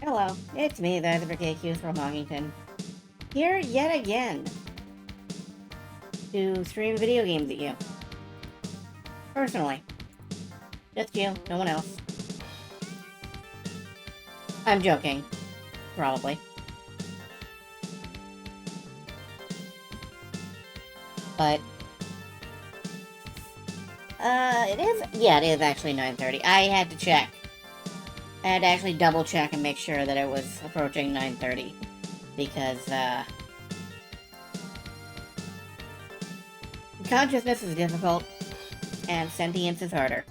Hello, it's me, the SBCG4AP from Hongington. Here yet again to stream video games at you. Personally. Just you, no one else. I'm joking. Probably. But it is actually 9:30. I had to check. I had to actually double check and make sure that it was approaching 9:30 because consciousness is difficult and sentience is harder.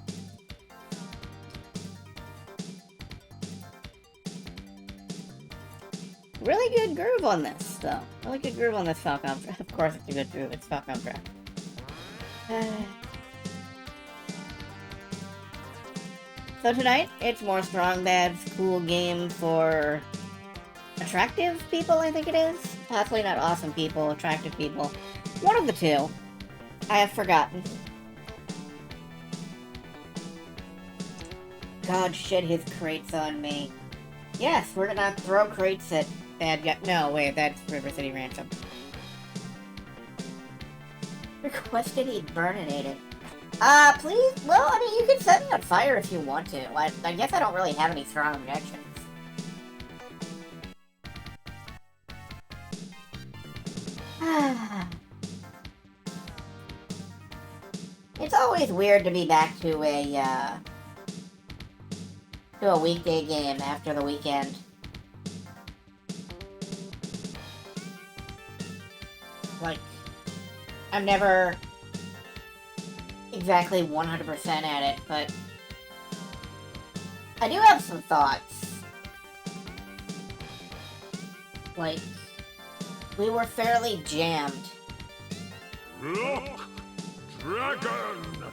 Really good groove on this, though. Really good groove on this Falcon. Of course it's a good groove, it's Falcon track. So tonight, it's more Strong Bad's cool game for attractive people, I think it is. Possibly not awesome people, attractive people. One of the two. I have forgotten. God, shit his crates on me. Yes, we're gonna throw crates at bad guy. No, wait, that's River City Ransom. Requested he burninate it. Please? Well, I mean, you can set me on fire if you want to. I guess I don't really have any strong objections. It's always weird to be back to a weekday game after the weekend. Like, I'm never exactly 100% at it, but I do have some thoughts. Like, we were fairly jammed. Look, dragon!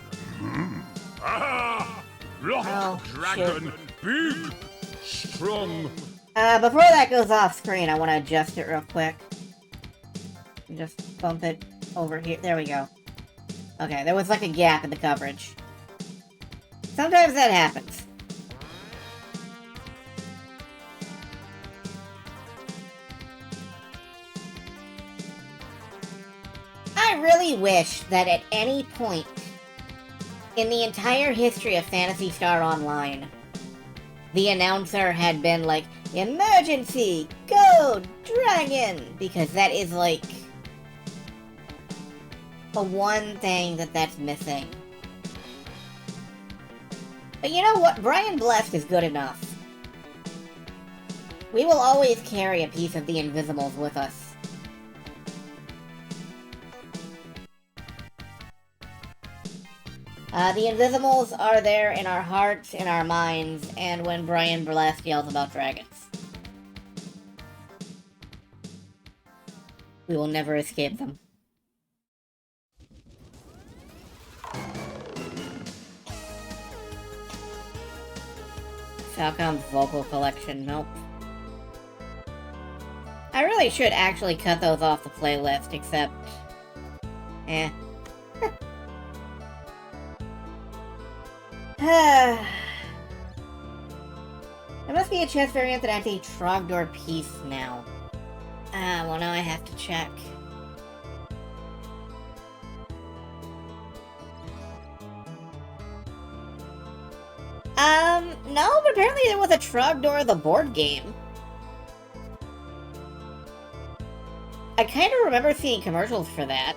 Ah! Look, Oh, dragon! Big, strong. Before that goes off screen, I want to adjust it real quick. Just bump it over here. There we go. Okay, there was like a gap in the coverage. Sometimes that happens. I really wish that at any point in the entire history of Phantasy Star Online, the announcer had been like, "Emergency! Go, dragon!" Because that is like the one thing that's missing. But you know what? Brian Blessed is good enough. We will always carry a piece of the Invisibles with us. The Invisibles are there in our hearts, in our minds, and when Brian Blessed yells about dragons. We will never escape them. Falcon's vocal collection, nope. I really should actually cut those off the playlist, except... There must be a chess variant that has a Trogdor piece now. Well now I have to check. No, but apparently there was a Trogdor the board game. I kind of remember seeing commercials for that.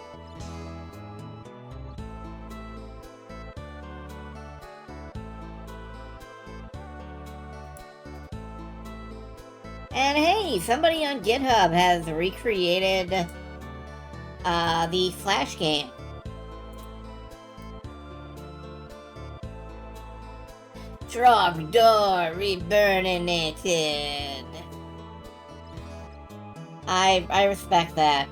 And hey, somebody on GitHub has recreated the Flash game. Trogdor Reburnated. I respect that.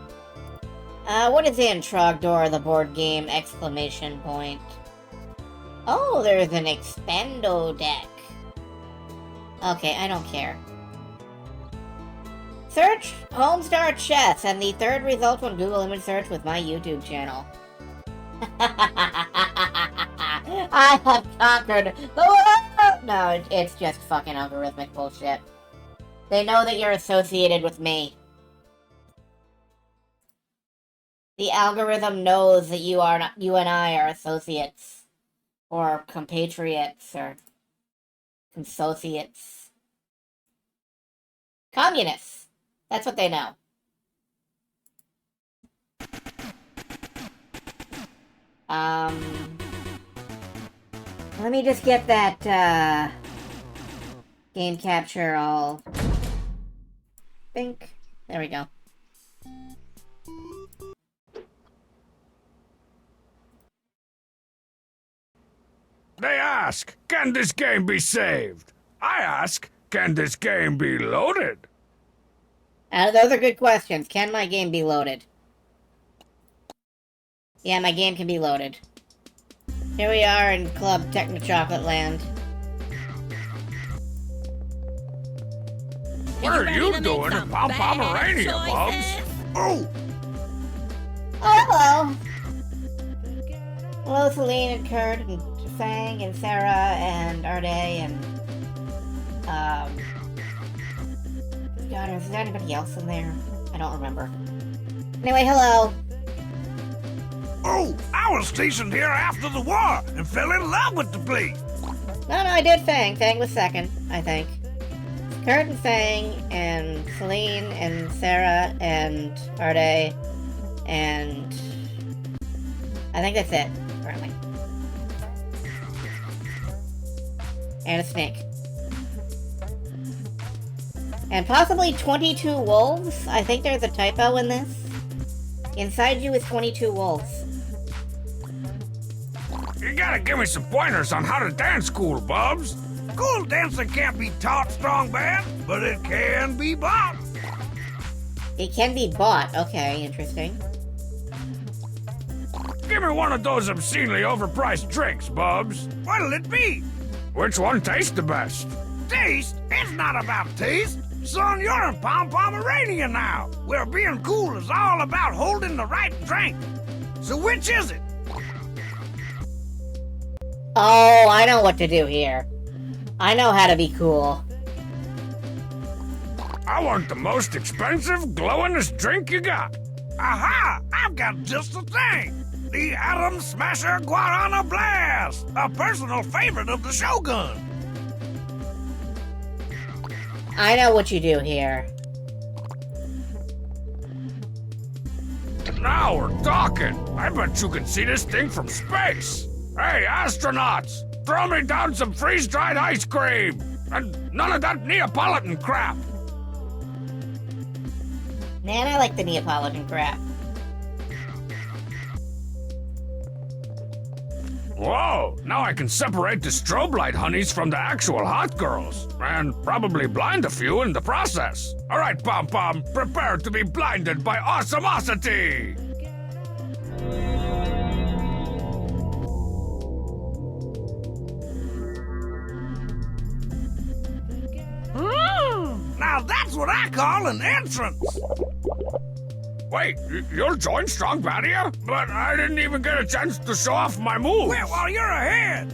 What is in Trogdor the board game? Exclamation point. Oh, there's an Expendo deck. Okay, I don't care. Search Homestar Chess, and the third result on Google image search with my YouTube channel. I have conquered the world! No, it's just fucking algorithmic bullshit. They know that you're associated with me. The algorithm knows that you and I are associates. Or compatriots, or consociates. Communists! That's what they know. Let me just get that, game capture all... Bink. There we go. They ask, can this game be saved? I ask, can this game be loaded? Those are good questions. Can my game be loaded? Yeah, my game can be loaded. Here we are in Club Techno-Chocolate Land. What are you doing in Pomerania, Bubs? Oh! Oh, hello! Hello, Celine and Kurt and Fang and Sarah and Arde and, God, is there anybody else in there? I don't remember. Anyway, hello. Oh, I was stationed here after the war and fell in love with the place. No, I did Fang. Fang was second, I think. Kurt and Fang and Celine and Sarah and Arde and... I think that's it, currently. And a snake. And possibly 22 wolves? I think there's a typo in this. Inside you is 22 wolves. You gotta give me some pointers on how to dance cool, Bubs. Cool dancing can't be taught, strong bad, but it can be bought. It can be bought. Okay, interesting. Give me one of those obscenely overpriced drinks, Bubs. What'll it be? Which one tastes the best? Taste? It's not about taste. Son, you're in Pomerania now, where being cool is all about holding the right drink. So which is it? Oh, I know what to do here. I know how to be cool. I want the most expensive, glowingest drink you got. Aha! I've got just the thing. The Atom Smasher Guarana Blast, a personal favorite of the Shogun. I know what you do here. Now we're talking. I bet you can see this thing from space. Hey, astronauts, throw me down some freeze-dried ice cream. And none of that Neapolitan crap. Man, I like the Neapolitan crap. Whoa, now I can separate the strobe light honeys from the actual hot girls. And probably blind a few in the process. All right, Pom-Pom, prepare to be blinded by awesomosity. Now that's what I call an entrance. Wait, you'll join Strong Badia? But I didn't even get a chance to show off my moves. Well, you're ahead.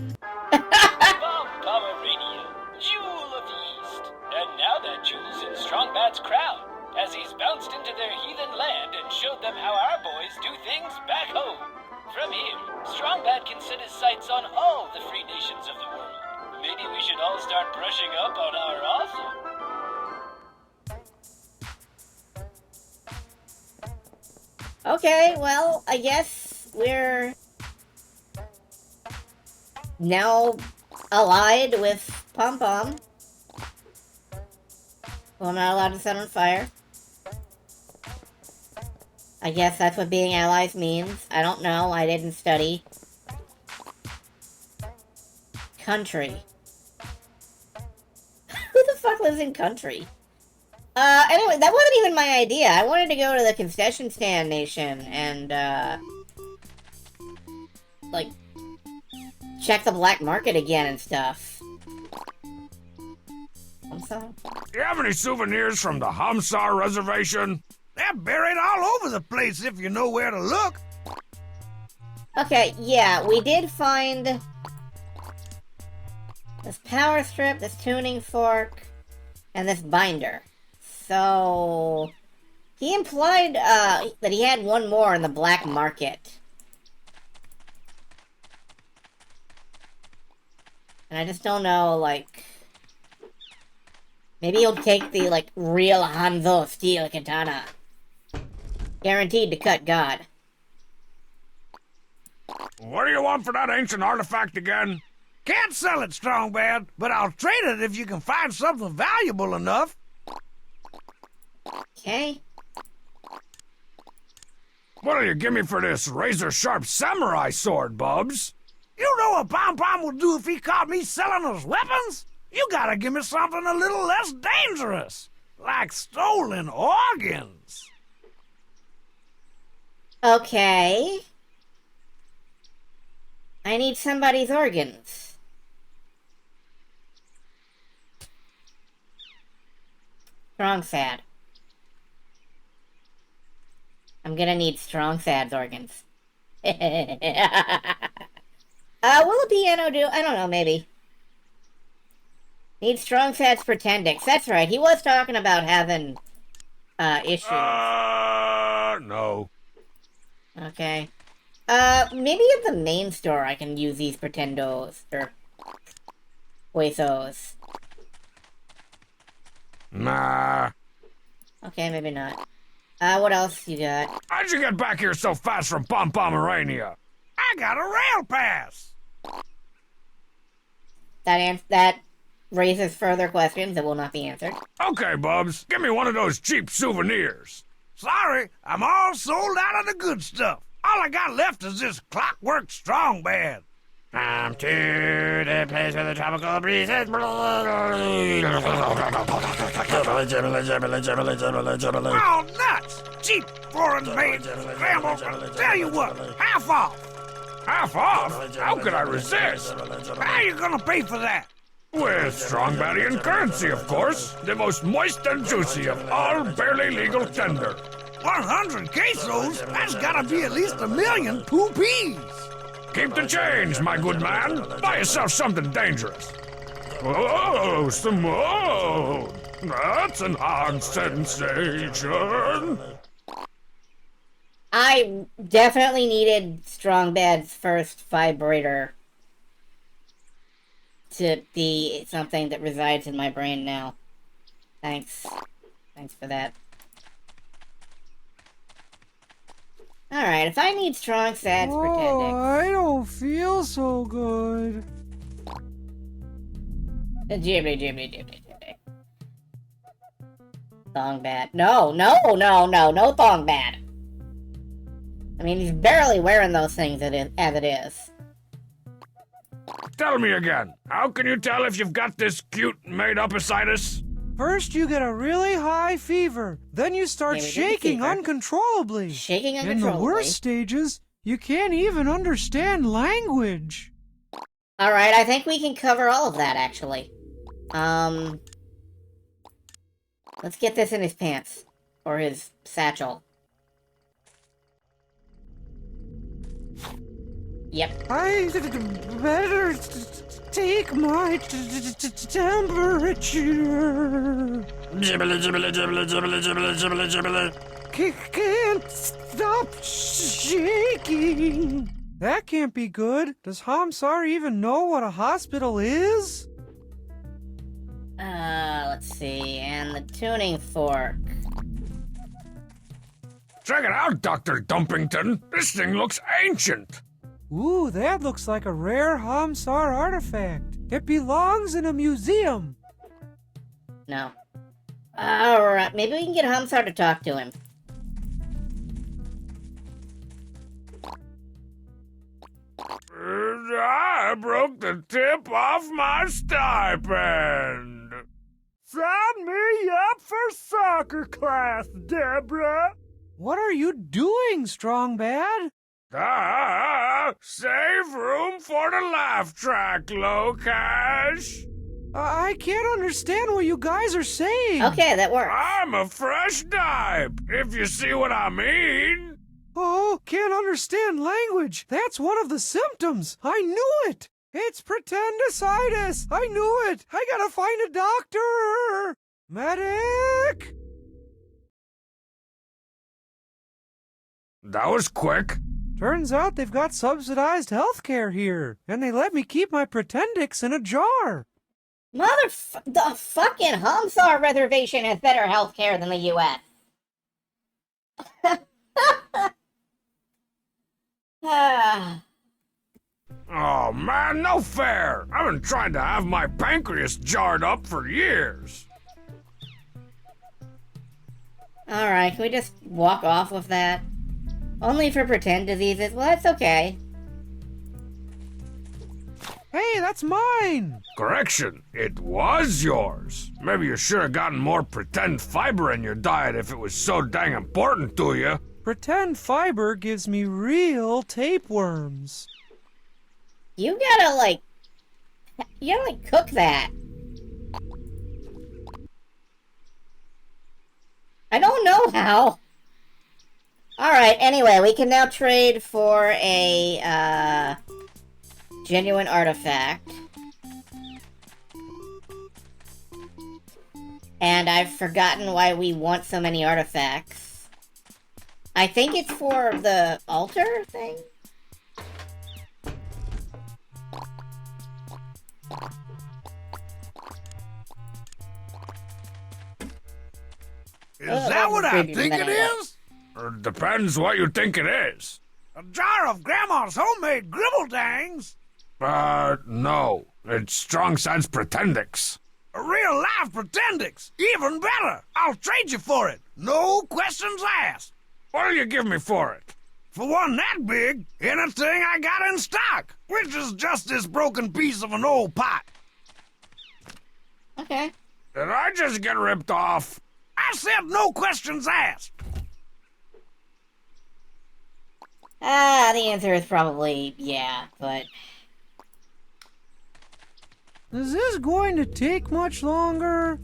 Pomerania, Jewel of the East. And now that jewel's in Strongbat's crown, as he's bounced into their heathen land and showed them how our boys do things back home. From here, Strongbat can set his sights on all the free nations of the world. Maybe we should all start brushing up on our awesome. Okay, well, I guess we're now allied with Pom-Pom. Well, I'm not allowed to set on fire. I guess that's what being allies means. I don't know, I didn't study. Country. Who the fuck lives in country? Anyway, that wasn't even my idea. I wanted to go to the concession stand nation and, like, check the black market again and stuff. Homestar? You have any souvenirs from the Homestar reservation? They're buried all over the place if you know where to look. Okay, yeah, we did find this power strip, this tuning fork, and this binder. So he implied that he had one more in the black market. And I just don't know, like... Maybe he'll take the, like, real Hanzo steel katana. Guaranteed to cut God. What do you want for that ancient artifact again? Can't sell it, Strong Bad, but I'll trade it if you can find something valuable enough. Okay. What'll you give me for this razor-sharp samurai sword, Bubs? You know what Pom Pom would do if he caught me selling those weapons? You gotta give me something a little less dangerous, like stolen organs. Okay. I need somebody's organs. Strong Sad. I'm gonna need Strong Sad's organs. Will a piano do? I don't know, maybe. Need Strong Sad's Pretendix. That's right, he was talking about having, issues. No. Okay. Maybe at the main store I can use these Pretendos, or... Huesos. Nah. Okay, maybe not. What else you got? How'd you get back here so fast from Pomerania? I got a rail pass. That raises further questions that will not be answered. Okay, Bubs, give me one of those cheap souvenirs. Sorry, I'm all sold out of the good stuff. All I got left is this Clockwork Strong Bad. I'm to the place where the tropical breezes Oh, nuts! Cheap foreign-made scramble. Tell you what, half off. Half off? How could I resist? How are you gonna pay for that? With strong Badian currency, of course. The most moist and juicy of all barely legal tender. 100 pesos? That's gotta be at least 1,000,000 poopies. Keep the change, my good man. Buy yourself something dangerous. Oh, some more. That's an odd sensation. I definitely needed Strong Bad's first vibrator to be something that resides in my brain now. Thanks. Thanks for that. Alright, if I need Strong Sad's Pretendix... I don't feel so good. Jibbly. Thong Bad. No Thong Bad. I mean, he's barely wearing those things as it is. Tell me again, how can you tell if you've got this cute made-up appendicitis? First you get a really high fever, then you start shaking uncontrollably. Shaking uncontrollably? In the worst stages, you can't even understand language. Alright, I think we can cover all of that, actually. Let's get this in his pants. Or his satchel. Yep. I better take my temperature. Can't stop shaking. That can't be good. Does Homestar even know what a hospital is? Let's see. And the tuning fork. Check it out, Dr. Dumpington. This thing looks ancient. Ooh, that looks like a rare Homestar artifact. It belongs in a museum. No. Alright, maybe we can get Homestar to talk to him. I broke the tip off my stipend. Sign me up for soccer class, Deborah. What are you doing, Strong Bad? Save room for the laugh track, Locash. I can't understand what you guys are saying. Okay, that works. I'm a fresh dipe, if you see what I mean. Oh, can't understand language. That's one of the symptoms. I knew it. It's pretendicitis. I knew it. I gotta find a doctor. Medic! That was quick. Turns out they've got subsidized health care here, and they let me keep my Pretendix in a jar. The fucking Homestar reservation has better health care than the U.S. Ah. Oh man, no fair! I've been trying to have my pancreas jarred up for years. Alright, can we just walk off with that? Only for pretend diseases? Well, that's okay. Hey, that's mine! Correction, it was yours. Maybe you should have gotten more pretend fiber in your diet if it was so dang important to you. Pretend fiber gives me real tapeworms. You gotta cook that. I don't know how. Alright, anyway, we can now trade for a, genuine artifact. And I've forgotten why we want so many artifacts. I think it's for the altar thing? Is that what I think it is? Depends what you think it is. A jar of Grandma's homemade gribble-dangs? No. It's Strong Side's Pretendix. A real-life Pretendix? Even better! I'll trade you for it. No questions asked. What'll you give me for it? For one that big, anything I got in stock, which is just this broken piece of an old pot. Okay. Did I just get ripped off? I said no questions asked. The answer is probably yeah, but... Is this going to take much longer?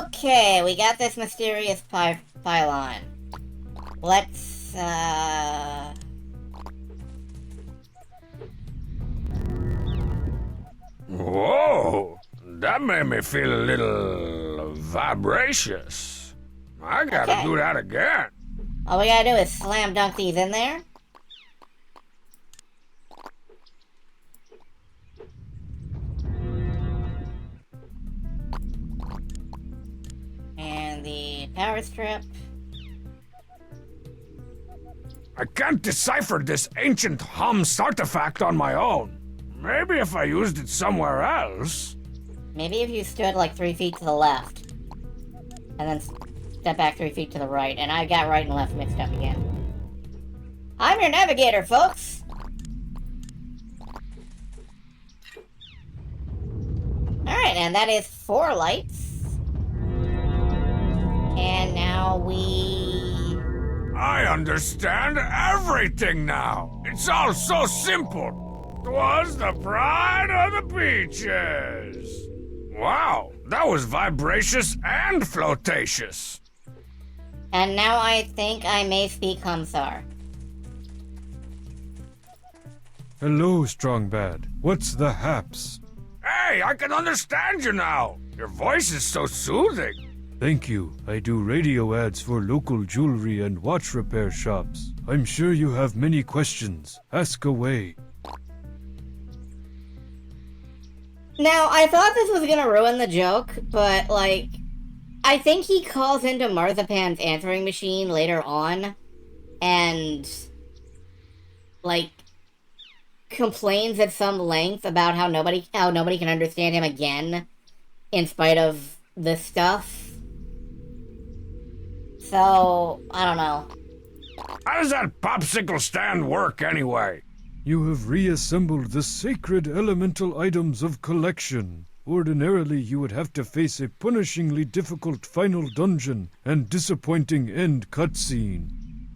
Okay, we got this mysterious pylon. Let's, Whoa! That made me feel a little vibracious. I gotta Okay. do that again. all we gotta do is slam dunk these in there. And the power strip. I can't decipher this ancient Homs artifact on my own. Maybe if I used it somewhere else. Maybe if you stood like 3 feet to the left, and then step back 3 feet to the right, and I got right and left mixed up again. I'm your navigator, folks! Alright, and that is 4 lights. And now we... I understand everything now. It's all so simple. 'Twas the pride of the beaches. Wow, that was vibracious and flotatious. And now I think I may speak Homestar. Hello, Strong Bad. What's the haps? Hey, I can understand you now. Your voice is so soothing. Thank you. I do radio ads for local jewelry and watch repair shops. I'm sure you have many questions. Ask away. Now, I thought this was gonna ruin the joke, but, like, I think he calls into Marzipan's answering machine later on, and, like, complains at some length about how nobody can understand him again, in spite of this stuff. So, I don't know. How does that popsicle stand work anyway? You have reassembled the sacred elemental items of collection. Ordinarily, you would have to face a punishingly difficult final dungeon and disappointing end cutscene.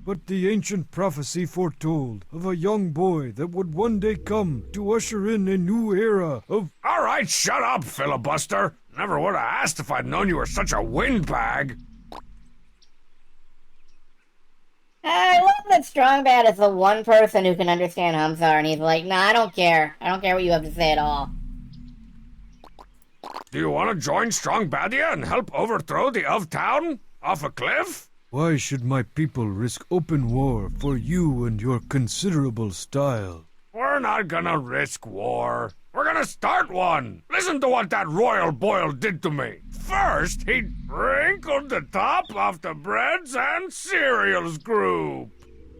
But the ancient prophecy foretold of a young boy that would one day come to usher in a new era of... All right, shut up, filibuster. Never would have asked if I'd known you were such a windbag. I love that Strongbad is the one person who can understand Homestar, and he's like, nah, I don't care. I don't care what you have to say at all. Do you want to join Strong Badia and help overthrow the of town off a cliff? Why should my people risk open war for you and your considerable style? We're not gonna risk war. We're gonna start one. Listen to what that royal boil did to me. First, he wrinkled the top off the breads and cereals group.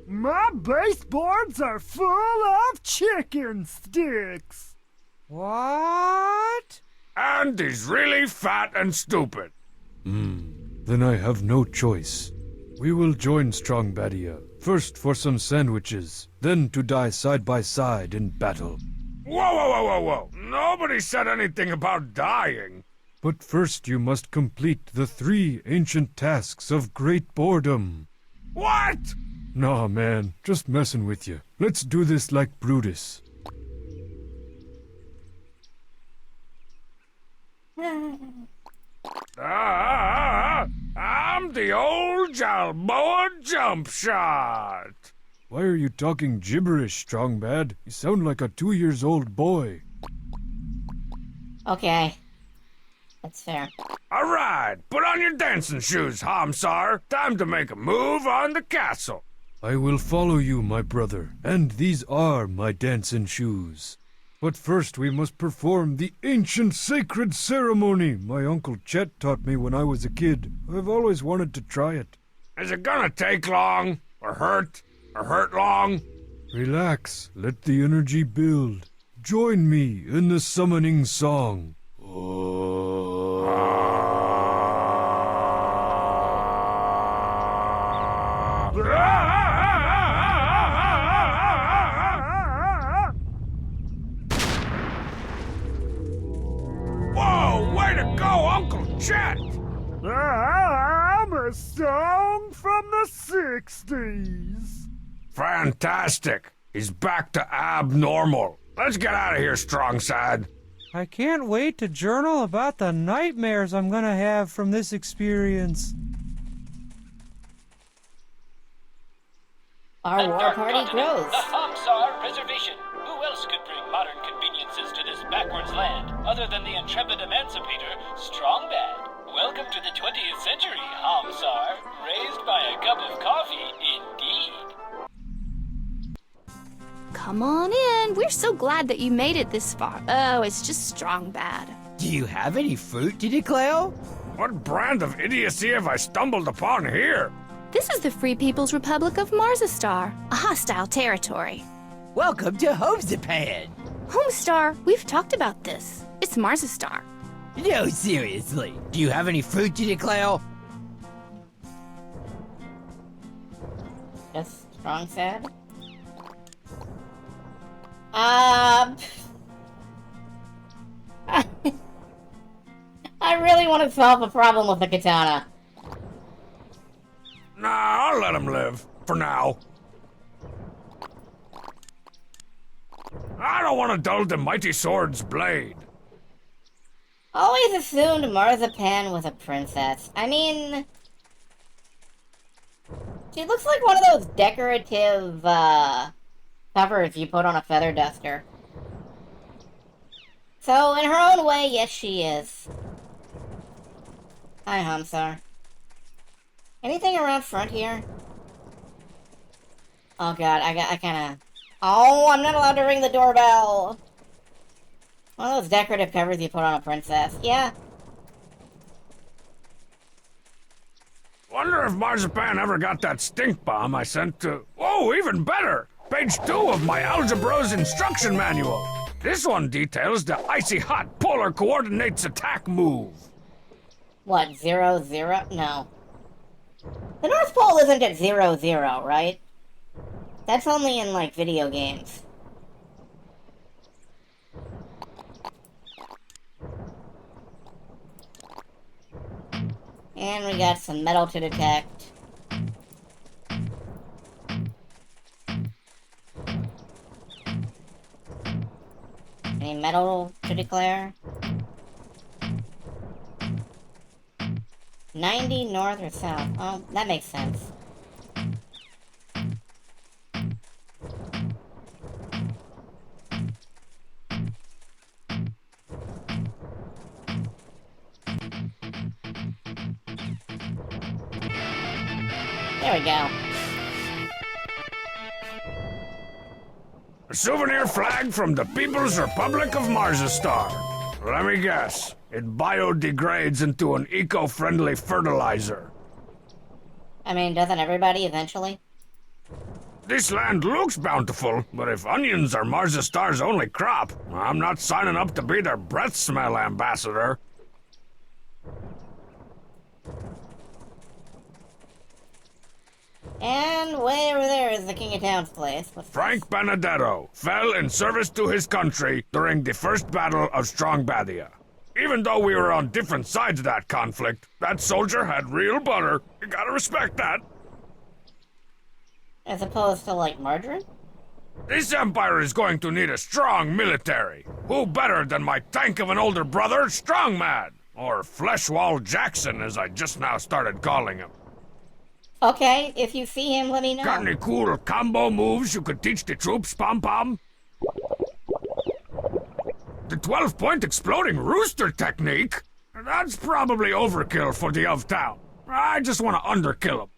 My baseboards are full of chicken sticks. What? And he's really fat and stupid. Then I have no choice. We will join Strong Badia, first for some sandwiches, then to die side by side in battle. Whoa, whoa, whoa, whoa, whoa. Nobody said anything about dying. But first you must complete the 3 ancient tasks of great boredom. What? Nah, man, just messing with you. Let's do this like Brutus. I'm the old Jalboa jump shot. Why are you talking gibberish, Strongbad? You sound like a 2-year-old boy. Okay. That's fair. All right, put on your dancing shoes, Homsar. Time to make a move on the castle. I will follow you, my brother, and these are my dancing shoes. But first we must perform the ancient sacred ceremony my Uncle Chet taught me when I was a kid. I've always wanted to try it. Is it gonna take long? Or hurt long? Relax, let the energy build. Join me in the summoning song. Whoa, way to go, Uncle Chet! I'm a song from the 60s. Fantastic. He's back to abnormal. Let's get out of here, Strong Side. I can't wait to journal about the nightmares I'm gonna have from this experience. Our war Dark party continent, grows. The Homestar Reservation. Who else could bring modern conveniences to this backwards land other than the intrepid emancipator, Strongbad? Welcome to the 20th century, Homestar. Raised by a cup of coffee, indeed. Come on in. We're so glad that you made it this far. Oh, it's just Strongbad. Do you have any fruit to declare? What brand of idiocy have I stumbled upon here? This is the Free People's Republic of Marzastar, a hostile territory. Welcome to Home Japan. Homestar, we've talked about this. It's Marzastar. No, seriously. Do you have any fruit to declare? Just Strong Sad. I really want to solve a problem with the katana. Nah, I'll let him live. For now. I don't want to dull the mighty sword's blade. Always assumed Marzipan was a princess. I mean, she looks like one of those decorative, covers you put on a feather duster. So, in her own way, yes, she is. Hi, Homsar. Anything around front here? Oh god, I kinda... Oh, I'm not allowed to ring the doorbell! One of those decorative covers you put on a princess. Yeah. Wonder if Marzipan ever got that stink bomb I sent to... Oh, even better! Page 2 of my Algebro's instruction manual. This one details the icy hot polar coordinates attack move. What, 0, 0? No. The North Pole isn't at 0, 0, right? That's only in, like, video games. And we got some metal to detect. Any metal to declare? 90 north or south. Oh, that makes sense. There we go. A souvenir flag from the People's Republic of Marzastar. Let me guess. It biodegrades into an eco-friendly fertilizer. I mean, doesn't everybody eventually? This land looks bountiful, but if onions are Marzastar's only crop, I'm not signing up to be their breath smell ambassador. And way over there is the King of Town's place. What's Frank Benedetto fell in service to his country during the First Battle of Strongbadia. Even though we were on different sides of that conflict, that soldier had real butter. You gotta respect that. As opposed to, like, margarine? This empire is going to need a strong military. Who better than my tank of an older brother, Strongman? Or Fleshwall Jackson, as I just now started calling him. Okay, if you see him, let me know. Got any cool combo moves you could teach the troops, Pom Pom? The 12-point exploding rooster technique? That's probably overkill for the of town. I just want to underkill him.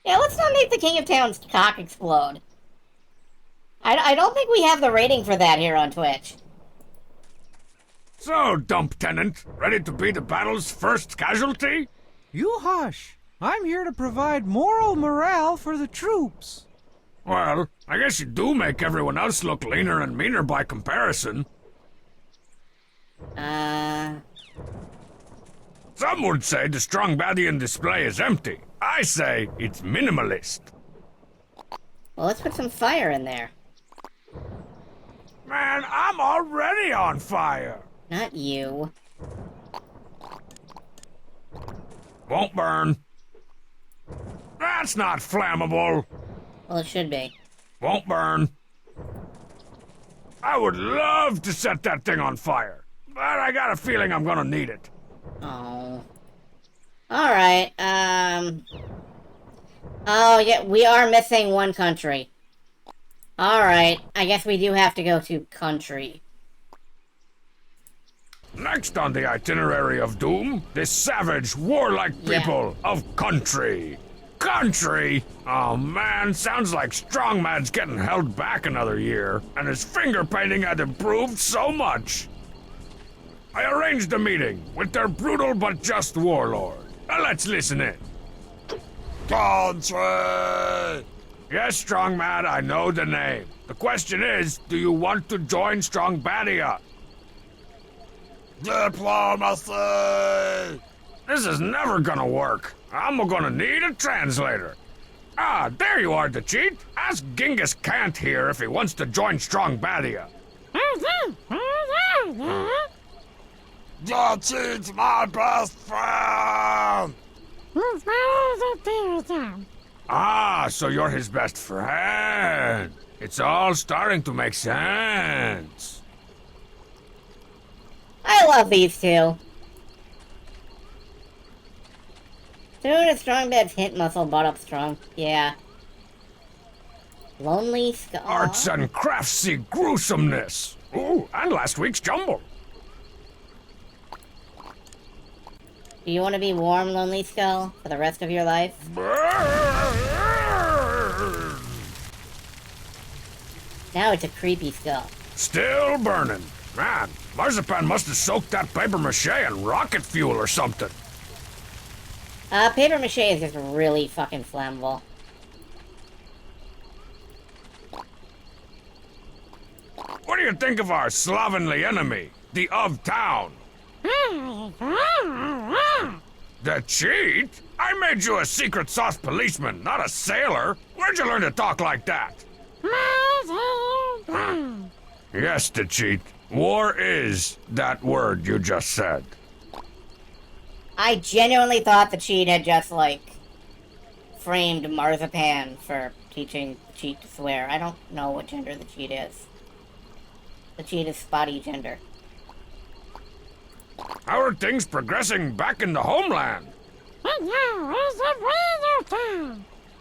Yeah, let's not make the King of Town's cock explode. I don't think we have the rating for that here on Twitch. So, Dump Tenant, ready to be the battle's first casualty? You hush. I'm here to provide moral morale for the troops. Well, I guess you do make everyone else look leaner and meaner by comparison. Well, Some would say the Strongbadian display is empty. I say it's minimalist. let's put some fire in there. Man, I'm already on fire. Not you. Won't burn. That's not flammable. Well, it should be. Won't burn. I would love to set that thing on fire, but I got a feeling I'm gonna need it. Oh. Alright, Oh, yeah, we are missing one country. Alright, I guess we do have to go to country. Next on the itinerary of doom, the savage, warlike people of country. Country? Oh man, sounds like Strongman's getting held back another year, and his finger painting had improved so much. I arranged a meeting with their brutal but just warlord. Now let's listen in. Country! Yes, Strongman, I know the name. The question is, do you want to join Strongbadia? Diplomacy! This is never gonna work. I'm gonna need a translator. Ah, there you are, the cheat. Ask Genghis Kant here if he wants to join Strongbadia. The cheat's my best friend! Ah, so you're his best friend. It's all starting to make sense. I love these two. Soon as Strongbad's hint muscle brought up strong. Yeah. Lonely Skull. Arts and craftsy gruesomeness. Ooh, and last week's jumble. Do you want to be warm, Lonely Skull, for the rest of your life? Now it's a creepy skull. Still burning. Man, Marzipan must have soaked that paper mache in rocket fuel or something. Paper mache is just really fucking flammable. What do you think of our slovenly enemy, the of town? The cheat? I made you a secret sauce policeman, not a sailor. Where'd you learn to talk like that? Yes, the cheat. War is that word you just said. I genuinely thought the cheat had just, like, framed Marzipan for teaching the cheat to swear. I don't know what gender the cheat is. The cheat is spotty gender. How are things progressing back in the homeland?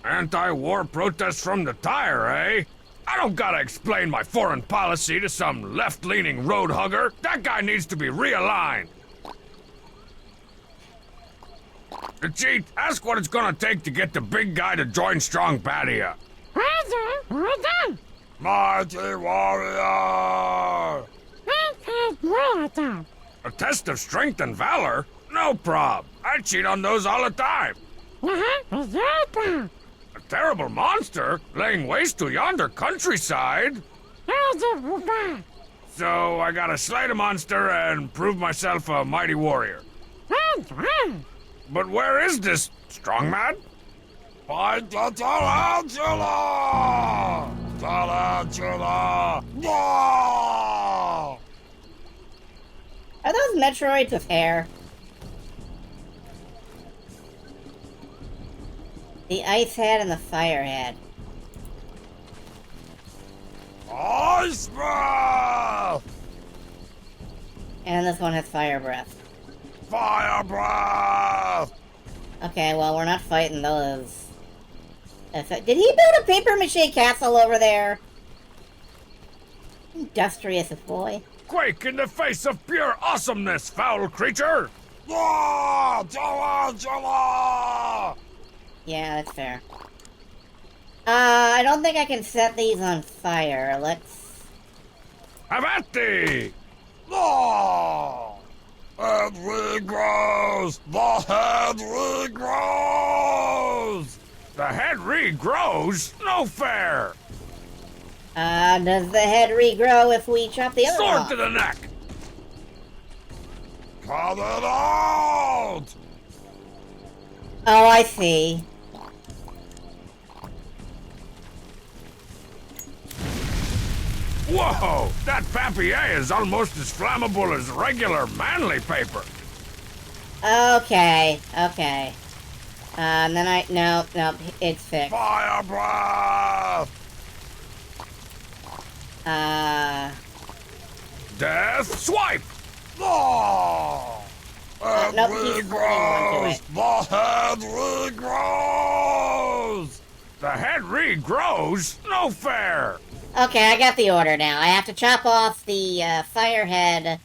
Anti-war protests from the tire, eh? I don't gotta explain my foreign policy to some left-leaning road hugger. That guy needs to be realigned. To cheat, ask what it's gonna take to get the big guy to join Strong Patia. Mighty warrior! A test of strength and valor? No prob. I cheat on those all the time. A terrible monster laying waste to yonder countryside? So I gotta slay the monster and prove myself a mighty warrior. But where is this strongman? Find the tarantula! Tarantula! No! Are those Metroids with hair? The ice head and the fire head. Ice breath! And this one has fire breath. Fire breath! Okay, well, we're not fighting those. Did he build a paper mache castle over there? Industrious boy. Quake in the face of pure awesomeness, foul creature! Ah, tarantula! Yeah, that's fair. I don't think I can set these on fire. Let's... Have at thee! Ah! Head regrows! The head regrows! The head regrows? No fair! Does the head regrow if we chop the other one Sword off? to the neck! Cut it out! Oh, I see. Whoa! That papier is almost as flammable as regular manly paper. Okay, okay. And then no, it's fixed. Fire breath! Death swipe! Oh! Head nope, he's holding regrows! The head regrows! The head regrows? No fair! Okay, I got the order now. I have to chop off the fire head.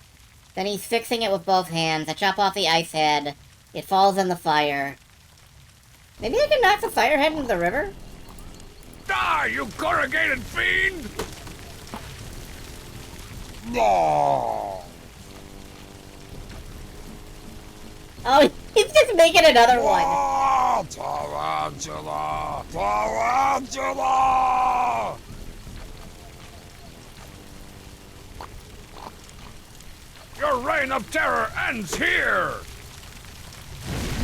Then he's fixing it with both hands. I chop off the ice head. It falls in the fire. Maybe I can knock the fire head into the river? Die, you corrugated fiend! No! Oh, he's just making another one. Oh, tarantula! Tarantula! Your reign of terror ends here!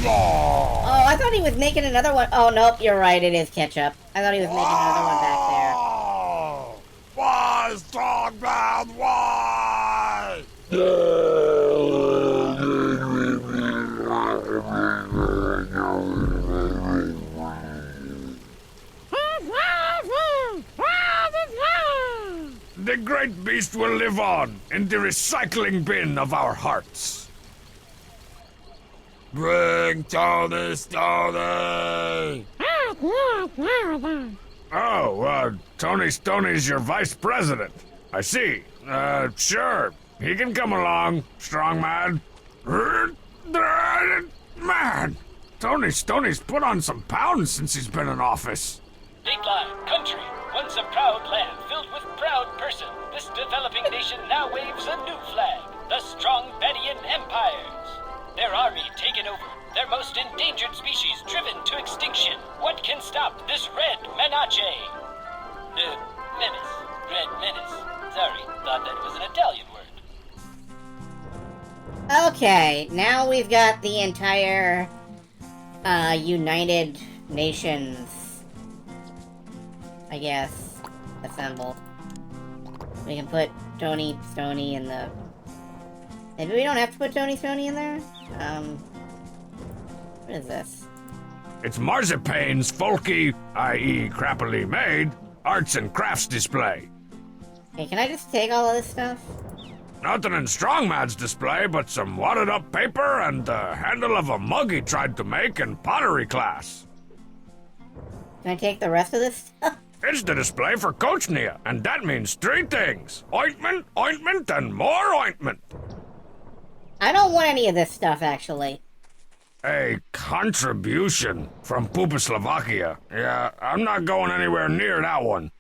No! Oh, I thought he was making another one. Oh, nope, you're right. It is ketchup. I thought he was making another one back there. Oh! Why, Strongman, why? The great beast will live on in the recycling bin of our hearts. Bring Tony Stoney! Oh, Tony Stoney's your vice president. I see. Sure. He can come along, strongman. Man, Tony Stoney's put on some pounds since he's been in office. Big line, country, once a proud land filled with proud person, this developing nation now waves a new flag, the strong Badian empires. Their army taken over, their most endangered species driven to extinction. What can stop this red menace? Menace. Red menace. Sorry, thought that was an Italian word. Okay, now we've got the entire United Nations, I guess, assembled. We can put Tony Stoney in the... Maybe we don't have to put Tony Stoney in there? What is this? It's Marzipane's folky, i.e. crappily made, arts and crafts display. Hey, can I just take all of this stuff? Nothing in Strongman's display but some wadded up paper and the handle of a mug he tried to make in pottery class. Can I take the rest of this stuff? It's the display for Coachnia, and that means three things. Ointment, ointment, and more ointment. I don't want any of this stuff, actually. A contribution from Slovakia. Yeah, I'm not going anywhere near that one.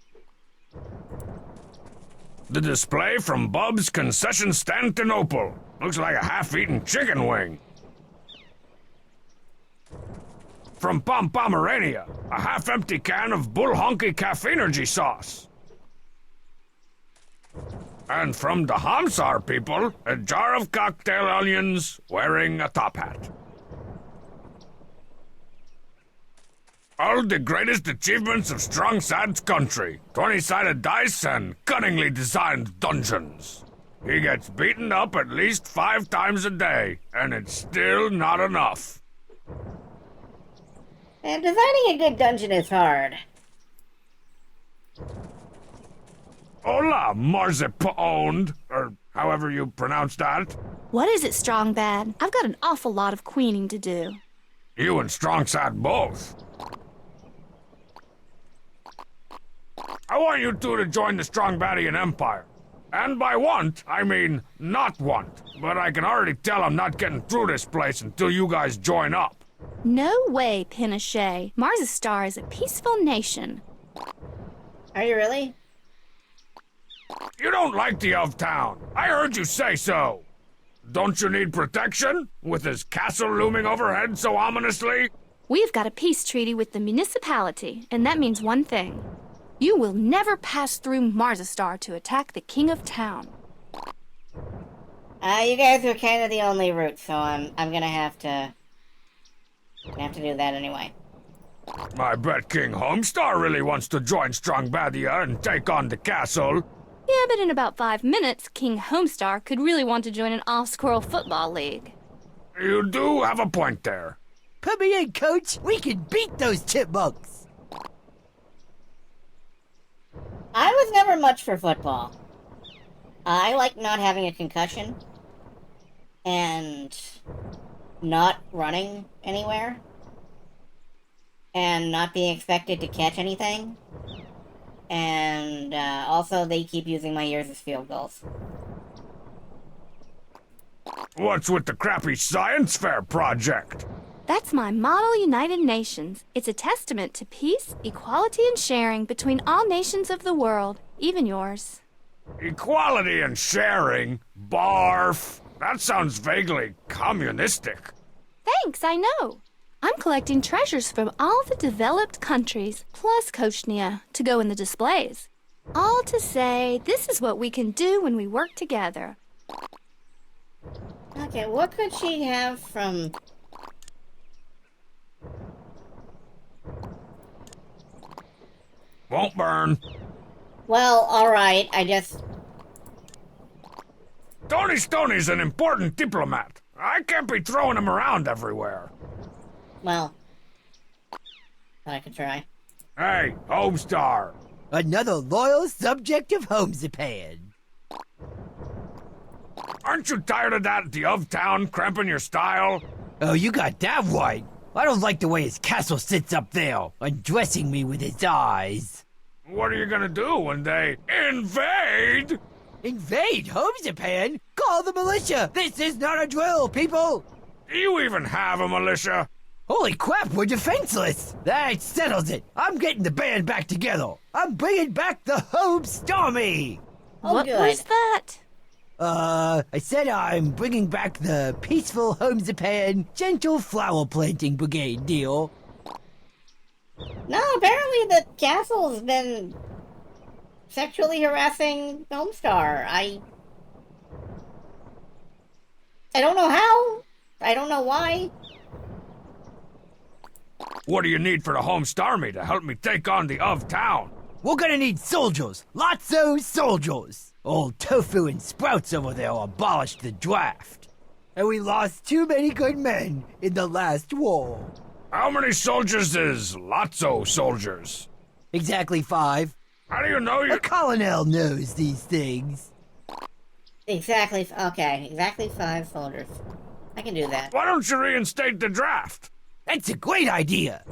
The display from Bub's Concession Stantonopol. Looks like a half-eaten chicken wing. From Pomerania, a half-empty can of Bull Honky Caffeinergy sauce. And from the Homestar people, a jar of cocktail onions wearing a top hat. All the greatest achievements of Strong Sad's country. 20-sided dice and cunningly designed dungeons. He gets beaten up at least 5 times a day, and it's still not enough. And designing a good dungeon is hard. Hola, Marzipa-owned, or however you pronounce that. What is it, Strong Bad? I've got an awful lot of queening to do. You and Strong Sad both. I want you two to join the Strong Badian Empire. And by want, I mean not want. But I can already tell I'm not getting through this place until you guys join up. No way, Pinochet. Marzastar is a peaceful nation. Are you really? You don't like the of town. I heard you say so. Don't you need protection? With his castle looming overhead so ominously? We've got a peace treaty with the municipality, and that means one thing. You will never pass through Marzastar to attack the king of town. You guys are kind of the only route, so I'm gonna have to do that anyway. I bet King Homestar really wants to join Strong Badia and take on the castle. Yeah, but in about 5 minutes, King Homestar could really want to join an off-squirrel football league. You do have a point there. Put me in, coach. We can beat those chipmunks. I was never much for football. I like not having a concussion and not running anywhere and not being expected to catch anything. And also they keep using my ears as field goals. What's with the crappy science fair project? That's my Model United Nations. It's a testament to peace, equality, and sharing between all nations of the world, even yours. Equality and sharing? Barf. That sounds vaguely communistic. Thanks, I know. I'm collecting treasures from all the developed countries, plus Koshnia, to go in the displays. All to say, this is what we can do when we work together. Okay, what could she have from... Won't burn. Well, alright, I just... Tony Stoney's an important diplomat. I can't be throwing him around everywhere. Well... Thought I could try. Hey, Homestar. Another loyal subject of Homesapan. Aren't you tired of that the of town cramping your style? Oh, you got that right. I don't like the way his castle sits up there, undressing me with his eyes. What are you gonna do when they invade? Invade Homesapan? Call the militia! This is not a drill, people! Do you even have a militia? Holy crap, we're defenseless! That settles it. I'm getting the band back together. I'm bringing back the Homestarmy! Oh, what good. was that? I said I'm bringing back the peaceful Homesapan gentle flower planting brigade deal. No, apparently the castle's been sexually harassing Homestar. I don't know how. I don't know why. What do you need for the Homestarmy to help me take on the of town? We're gonna need soldiers. Lots of soldiers. Old Tofu and Sprouts over there abolished the draft. And we lost too many good men in the last war. How many soldiers is Lotso soldiers? Exactly 5. How do you know you... A colonel knows these things. Exactly 5 soldiers. I can do that. Why don't you reinstate the draft? That's a great idea.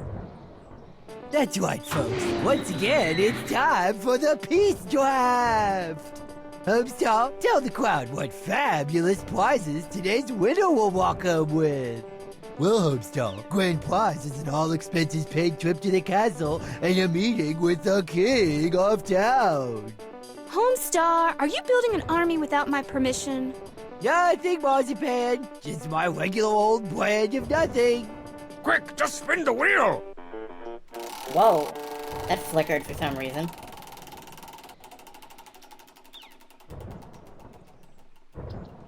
That's right, folks. Once again, it's time for the peace draft. Homestar, tell the crowd what fabulous prizes today's winner will walk home with. Well, Homestar, grand prize is an all-expenses-paid trip to the castle and a meeting with the king of town. Homestar, are you building an army without my permission? Nothing, Marzipan. Just my regular old brand of nothing. Quick, just spin the wheel! Whoa. That flickered for some reason.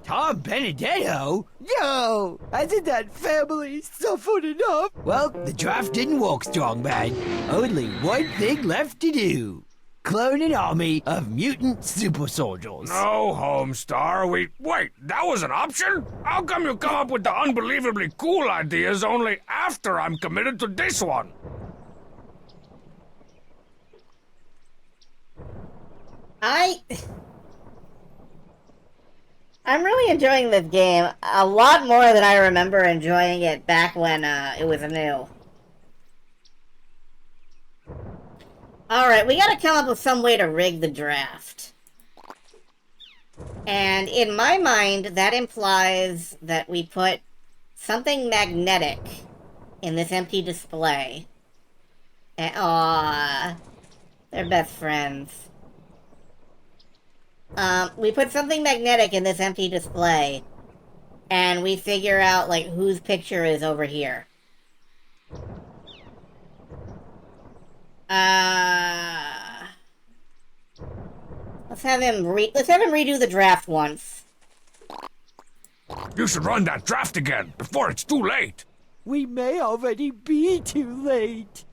Tom Benedetto? Yo! Hasn't that family suffered enough? Well, the draft didn't work, strong man. Only one thing left to do. Clone an army of mutant super soldiers. No, Homestar, wait, that was an option? How come you come up with the unbelievably cool ideas only after I'm committed to this one? I'm really enjoying this game a lot more than I remember enjoying it back when it was new. Alright, we gotta come up with some way to rig the draft. And in my mind, that implies that we put something magnetic in this empty display. And, aww, they're best friends. We put something magnetic in this empty display, and we figure out, like, whose picture is over here. Let's have him redo the draft once. You should run that draft again before it's too late. We may already be too late.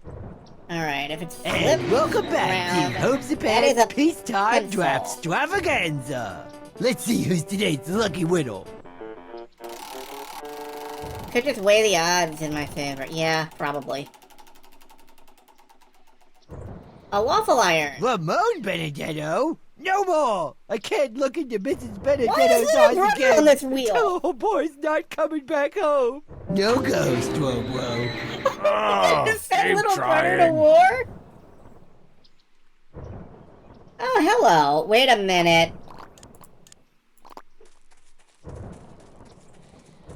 Alright, if it's And flipped welcome back around, to Hopes and that is a Pants Peacetime pencil. Draft Extravaganza. Let's see who's today's lucky winner. Could just weigh the odds in my favor. Yeah, probably. A waffle iron. Ramon Benedetto? No more! I can't look into Mrs. Why is Benedetto's there a eyes rubber again. on this wheel? Oh, boy's not coming back home. No ghost, Robo. Oh, Is that keep little brother to trying. war? Oh, hello. Wait a minute.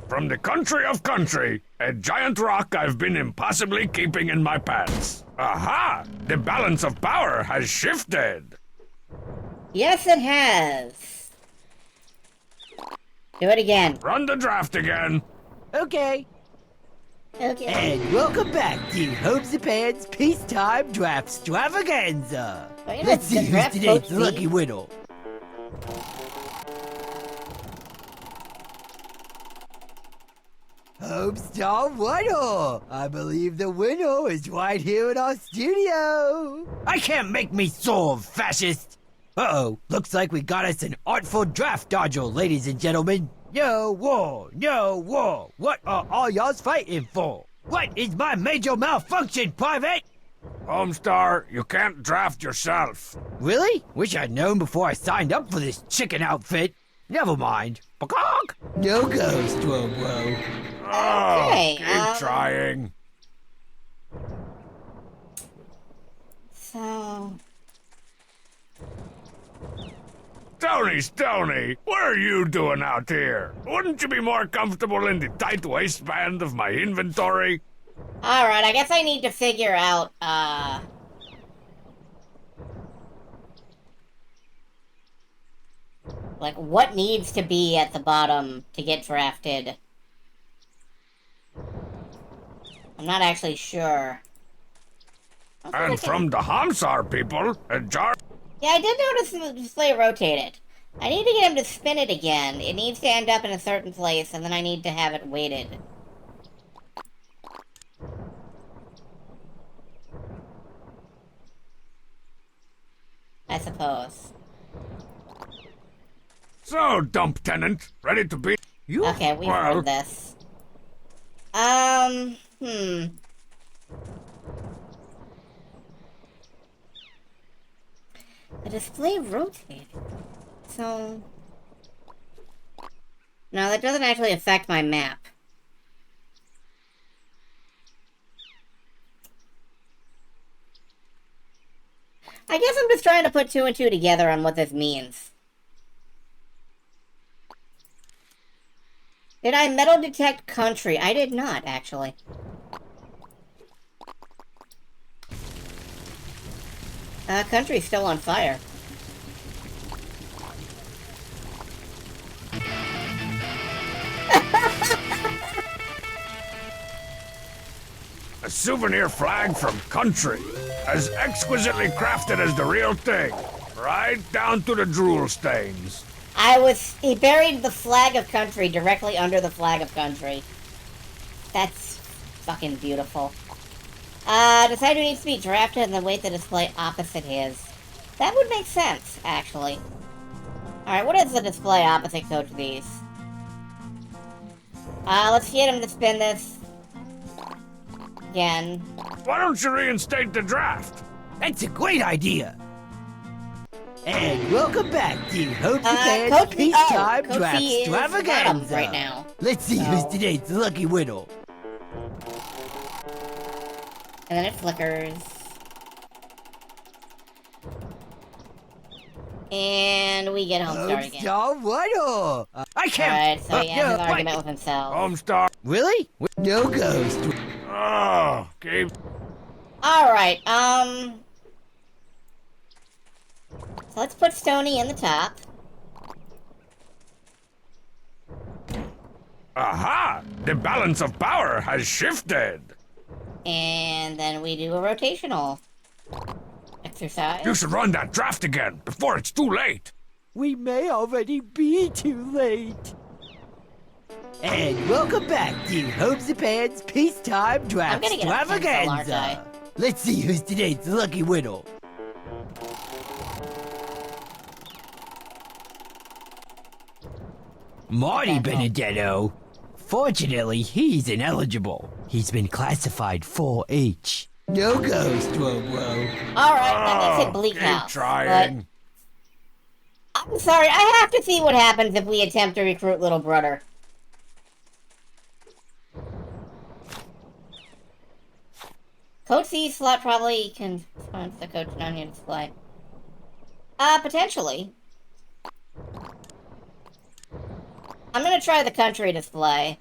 From the country of country, a giant rock I've been impossibly keeping in my pants. Aha! The balance of power has shifted. Yes, it has. Do it again. Run the draft again. Okay. Okay. And welcome back to Hopes and Pants Peacetime Draft Extravaganza. Wait a Let's minute, see the who's draft today's coach lucky league? winner. Homestar winner! I believe the winner is right here in our studio. I can't make me solve, fascist. Uh-oh, looks like we got us an artful draft dodger, ladies and gentlemen. No war, no war. What are all y'all's fighting for? What is my major malfunction, Private? Homestar, you can't draft yourself. Really? Wish I'd known before I signed up for this chicken outfit. Never mind. Peacock? No ghost, Robo. Oh, Okay, keep trying. So... Stony, what are you doing out here? Wouldn't you be more comfortable in the tight waistband of my inventory? Alright, I guess I need to figure out, like, what needs to be at the bottom to get drafted. I'm not actually sure. And from the Homestar people, a jar... Yeah, I did notice the display rotated. I need to get him to spin it again. It needs to end up in a certain place, and then I need to have it weighted. I suppose. So, dump tenant, ready to be... Okay, we've Well- heard this. The display rotated. So... No, that doesn't actually affect my map. I guess I'm just trying to put two and two together on what this means. Did I metal detect country? I did not, actually. Country's still on fire. A souvenir flag from country, as exquisitely crafted as the real thing, right down to the drool stains. He buried the flag of country directly under the flag of country. That's fucking beautiful. Decide who needs to be drafted and then weight the display opposite his. That would make sense, actually. Alright, what is the display opposite Coach V's? Let's get him to spin this again. Why don't you reinstate the draft? That's a great idea. And welcome back to Hope's Advanced Coach V- Peacetime Coach Draft V is bottom Extravaganza. right now. Let's see who's today's lucky winner. And then it flickers. And we get Homestar again. Homestar winner. I can't. Alright, so he has no, an wait. argument with himself. Homestar. Really? No ghost. Oh, keep. Alright, so let's put Stony in the top. Aha! The balance of power has shifted. And then we do a rotational exercise. You should run that draft again before it's too late. We may already be too late. And welcome back to Hope's Japan's Peacetime Draft I'm gonna get a pencil, aren't I? Extravaganza. Let's see who's today's lucky winner. Marty Benedetto. Fortunately, he's ineligible. He's been classified 4H. No ghost, whoa. Alright, that makes it Bleak keep House. trying. But I'm sorry, I have to see what happens if we attempt to recruit Little Brother. Coach C's slot probably can sponsor the Coach Nanya display. Potentially. I'm gonna try the country display.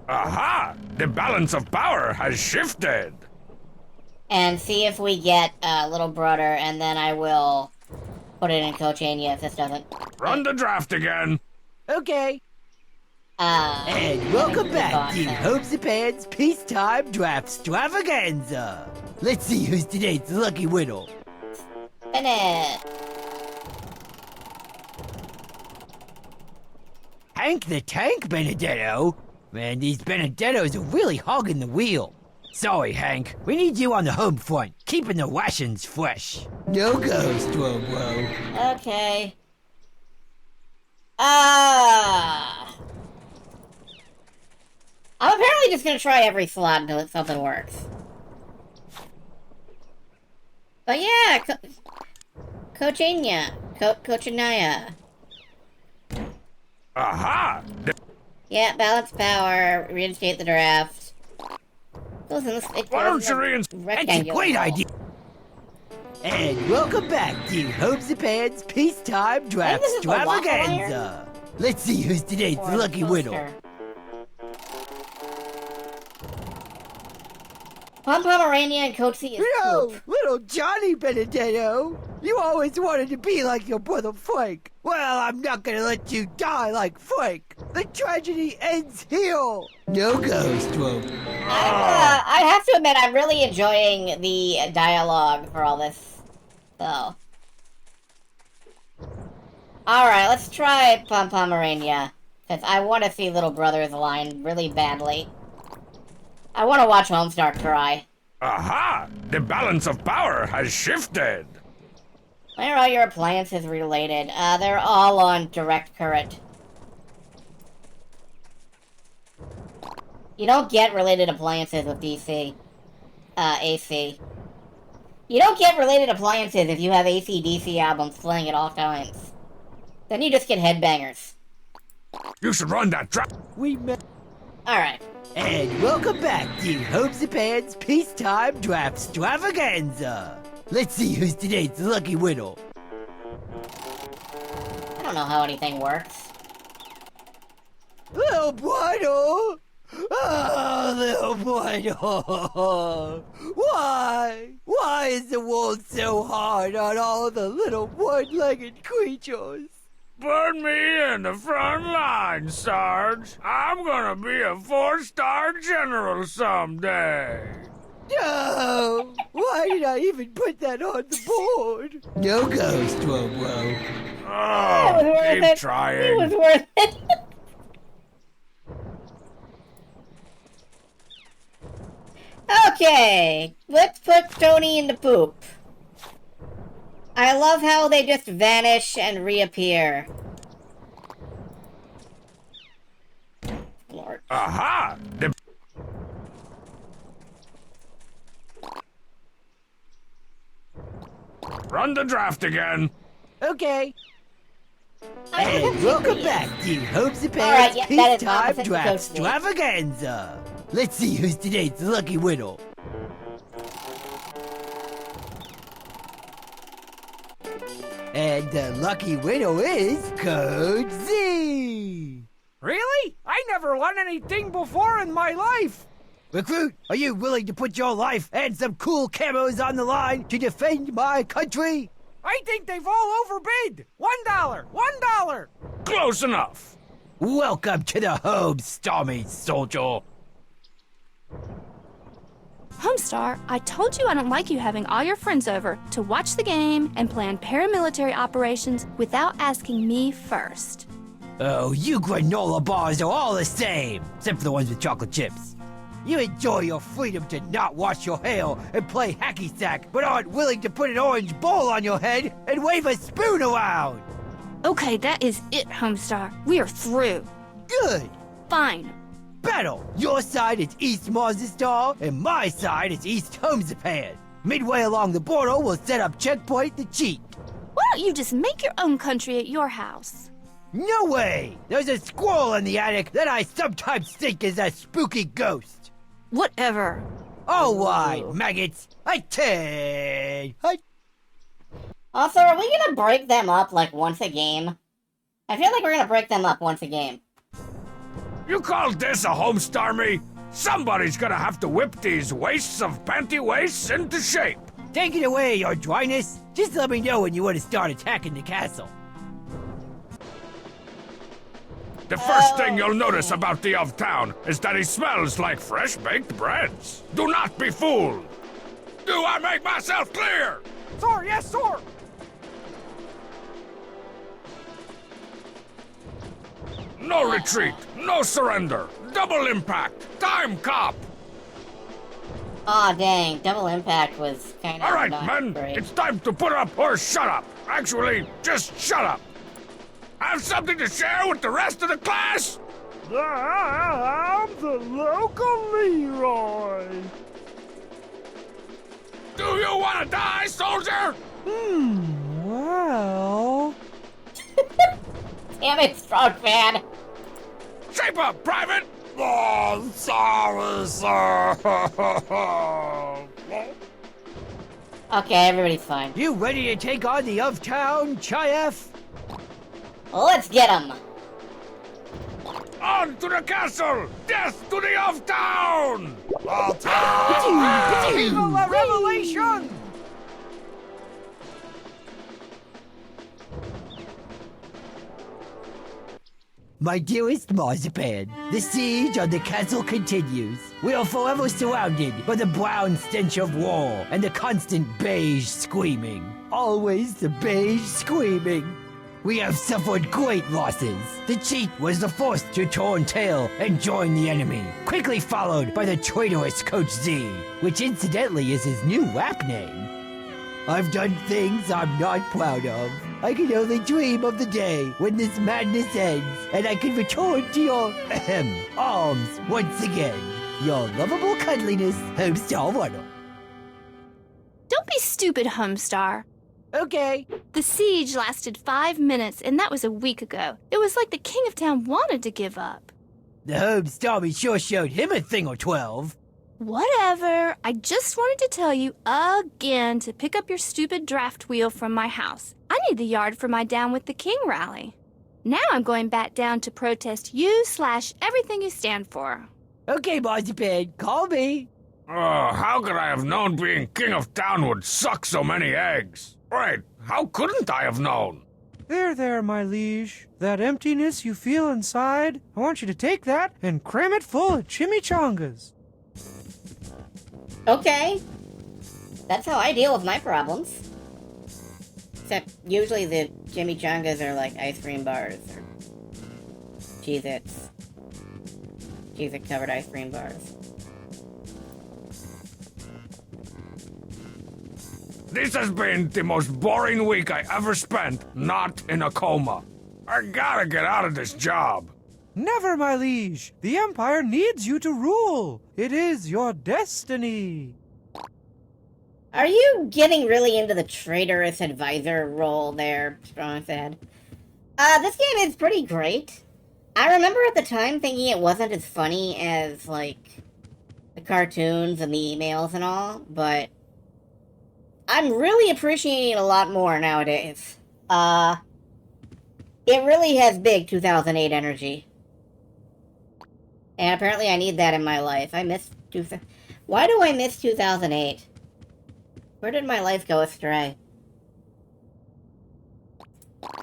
Aha! The balance of power has shifted. And see if we get Little Brother, and then I will put it in Coach Anya if this doesn't. Run the draft again. Okay. And welcome back to Hope's Japan's Peacetime Draft Extravaganza. Let's see who's today's lucky winner. Spin it. Hank the Tank Benedetto? Man, these Benedettos are really hogging the wheel. Sorry, Hank. We need you on the home front, keeping the rations fresh. No ghost, whoa. Okay. I'm apparently just gonna try every slot until something works. But yeah, Coach Anya. Coach Anaya. Aha! Yeah, balance power, reinstate the draft. Goes in this, Why don't you reinstate? That's a great idea. And welcome back to Hope's Japan's Peacetime Draft this is the waffle Extravaganza. Let's see who's today's Or lucky winner. Pom Pomerania and Coach C is poop. Little Johnny Benedetto. You always wanted to be like your brother Frank. Well, I'm not gonna let you die like Frank. The tragedy ends here. No ghost, whoa. I have to admit, I'm really enjoying the dialogue for all this, though. Alright, let's try Pom Pomerania, because I want to see Little Brother's line really badly. I want to watch Homestar cry. Aha! The balance of power has shifted. Where are all your appliances related? They're all on direct current. You don't get related appliances with DC. AC. You don't get related appliances if you have AC/DC albums playing at all times. Then you just get headbangers. You should run that draft. We met. Alright. And welcome back to Hope's Japan's Peacetime Draft Extravaganza. Let's see who's today's lucky winner. I don't know how anything works. Little Bueno! Oh, little Bueno! Why? Why is the world so hard on all the little one-legged creatures? Put me in the front line, Sarge. I'm gonna be a 4-star general someday. No! Why did I even put that on the board? No ghost, Wobo. Oh, keep trying. It was worth it. Okay, let's put Tony in the poop. I love how they just vanish and reappear. Lord. Aha! Run the draft again. Okay. And welcome back to Hopes and Alright, Parents yeah, that is Peacetime opposite Draft Coach Lee. Extravaganza. Let's see who's today's lucky winner. And the lucky winner is Coach Z. Really? I never won anything before in my life. Recruit, are you willing to put your life and some cool camos on the line to defend my country? I think they've all overbid. $1. $1. Close enough. Welcome to the home, Stormy Soldier. Homestar, I told you I don't like you having all your friends over to watch the game and plan paramilitary operations without asking me first. Oh, you granola bars are all the same, except for the ones with chocolate chips. You enjoy your freedom to not wash your hair and play hacky sack, but aren't willing to put an orange bowl on your head and wave a spoon around. Okay, that is it, Homestar. We are through. Good. Fine. Battle. Your side is East Marzistar, and my side is East Homesapan. Midway along the border, we'll set up checkpoint the cheat. Why don't you just make your own country at your house? No way! There's a squirrel in the attic that I sometimes think is a spooky ghost. Whatever. All right, maggots. I take. Also, are we gonna break them up, like, once a game? I feel like we're gonna break them up once a game. You call this a Homestar me? Somebody's gonna have to whip these wastes of panty wastes into shape. Take it away, your dryness. Just let me know when you want to start attacking the castle. The first thing you'll notice about the of town is that he smells like fresh-baked breads. Do not be fooled. Do I make myself clear? Sir, yes, sir. No retreat, no surrender, double impact, time cop. Aw, dang, double impact was kind of All right, not men, great. it's time to put up or shut up. Actually, just shut up. Have something to share with the rest of the class? I'm the local Leroy. Do you want to die, soldier? Well... Damn it, strong fan! Shape up, Private! Oh, sorry, sir. Okay, everybody's fine. You ready to take on the of town, Chief? Let's get him! On to the castle! Death to the of town! Viva la revelation! My dearest Marzipan, the siege on the castle continues. We are forever surrounded by the brown stench of war and the constant beige screaming. Always the beige screaming. We have suffered great losses. The cheat was the first to turn tail and join the enemy, quickly followed by the traitorous Coach Z, which incidentally is his new rap name. I've done things I'm not proud of. I can only dream of the day when this madness ends and I can return to your arms once again. Your lovable cuddliness, Homestar Runner. Don't be stupid, Homestar. Okay. The siege lasted 5 minutes, and that was a week ago. It was like the king of town wanted to give up. The Homestar sure showed him a thing or 12. Whatever. I just wanted to tell you again to pick up your stupid draft wheel from my house. I need the yard for my Down with the King rally. Now I'm going back down to protest you/everything you stand for. Okay, Marzipan, call me. Oh, how could I have known being king of town would suck so many eggs? Wait, how couldn't I have known? There, my liege. That emptiness you feel inside, I want you to take that and cram it full of chimichangas. Okay. That's how I deal with my problems. Except usually the chimichangas are like ice cream bars or Cheez-Its. Cheez-It covered ice cream bars. This has been the most boring week I ever spent not in a coma. I gotta get out of this job. Never, my liege. The Empire needs you to rule. It is your destiny. Are you getting really into the traitorous advisor role there, Strong said? This game is pretty great. I remember at the time thinking it wasn't as funny as, like, the cartoons and the emails and all, but I'm really appreciating it a lot more nowadays. It really has big 2008 energy. And apparently I need that in my life. I miss... Why do I miss 2008? Where did my life go astray?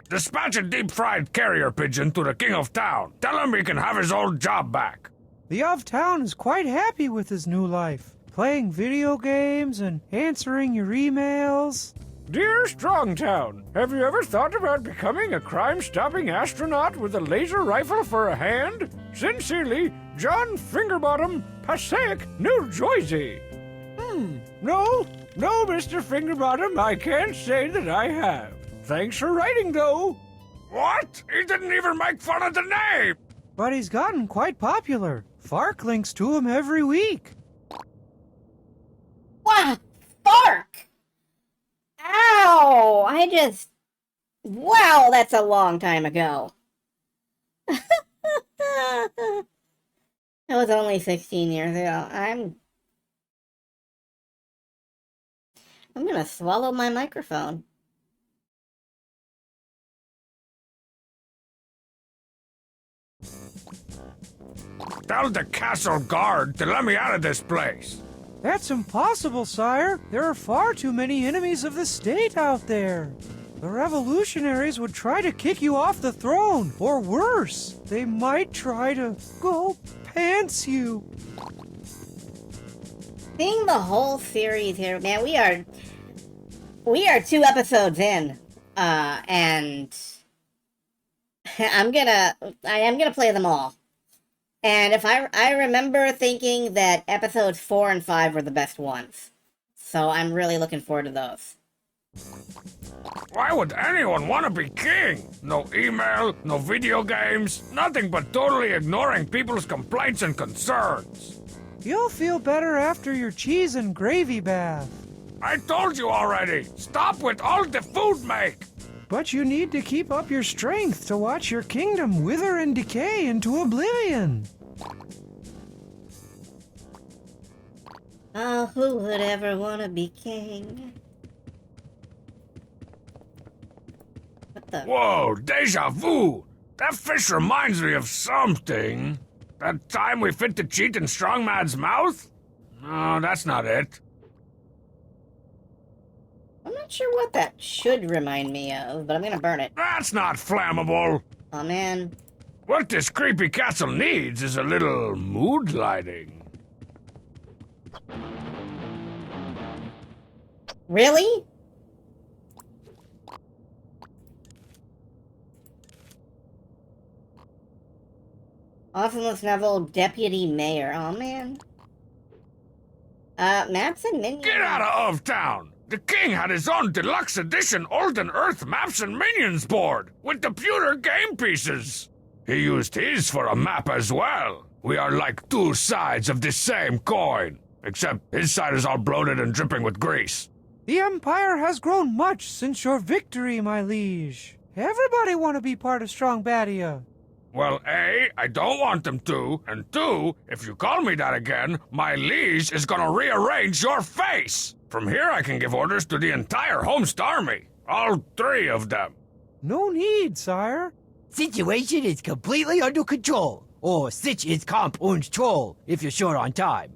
Dispatch a deep-fried carrier pigeon to the king of town. Tell him he can have his old job back. The of town is quite happy with his new life. Playing video games and answering your emails. Dear Strongtown, have you ever thought about becoming a crime-stopping astronaut with a laser rifle for a hand? Sincerely, John Fingerbottom, Passaic, New Jersey. No, Mr. Fingerbottom, I can't say that I have. Thanks for writing, though. What? He didn't even make fun of the name! But he's gotten quite popular. Fark links to him every week. Wow! Fark! Ow! Wow, that's a long time ago. That was only 16 years ago. I'm gonna swallow my microphone. Tell the castle guard to let me out of this place. That's impossible, sire. There are far too many enemies of the state out there. The revolutionaries would try to kick you off the throne, or worse, they might try to go pants you. Seeing the whole series here, man, we are 2 episodes in, and I am gonna play them all. And if I remember thinking that episodes 4 and 5 were the best ones. So I'm really looking forward to those. Why would anyone want to be king? No email, no video games, nothing but totally ignoring people's complaints and concerns. You'll feel better after your cheese and gravy bath. I told you already, stop with all the food make. But you need to keep up your strength to watch your kingdom wither and decay into oblivion. Oh, who would ever want to be king? What the? Whoa, deja vu. That fish reminds me of something. That time we fit the cheat in Strongman's mouth? No, that's not it. I'm not sure what that should remind me of, but I'm gonna burn it. That's not flammable. Oh man. What this creepy castle needs is a little mood lighting. Really? Awesomeness Neville, Deputy Mayor. Oh man. Maps and minions. Get out of town! The king had his own deluxe edition Olden Earth Maps and Minions board with the pewter game pieces. He used his for a map as well. We are like 2 sides of the same coin, except his side is all bloated and dripping with grease. The Empire has grown much since your victory, my liege. Everybody want to be part of Strongbadia. Well, A, I don't want them to, and 2, if you call me that again, my liege is gonna rearrange your face! From here I can give orders to the entire Homestar army, all 3 of them. No need, sire. Situation is completely under control. Or Sich is comp und troll, if you're short on time.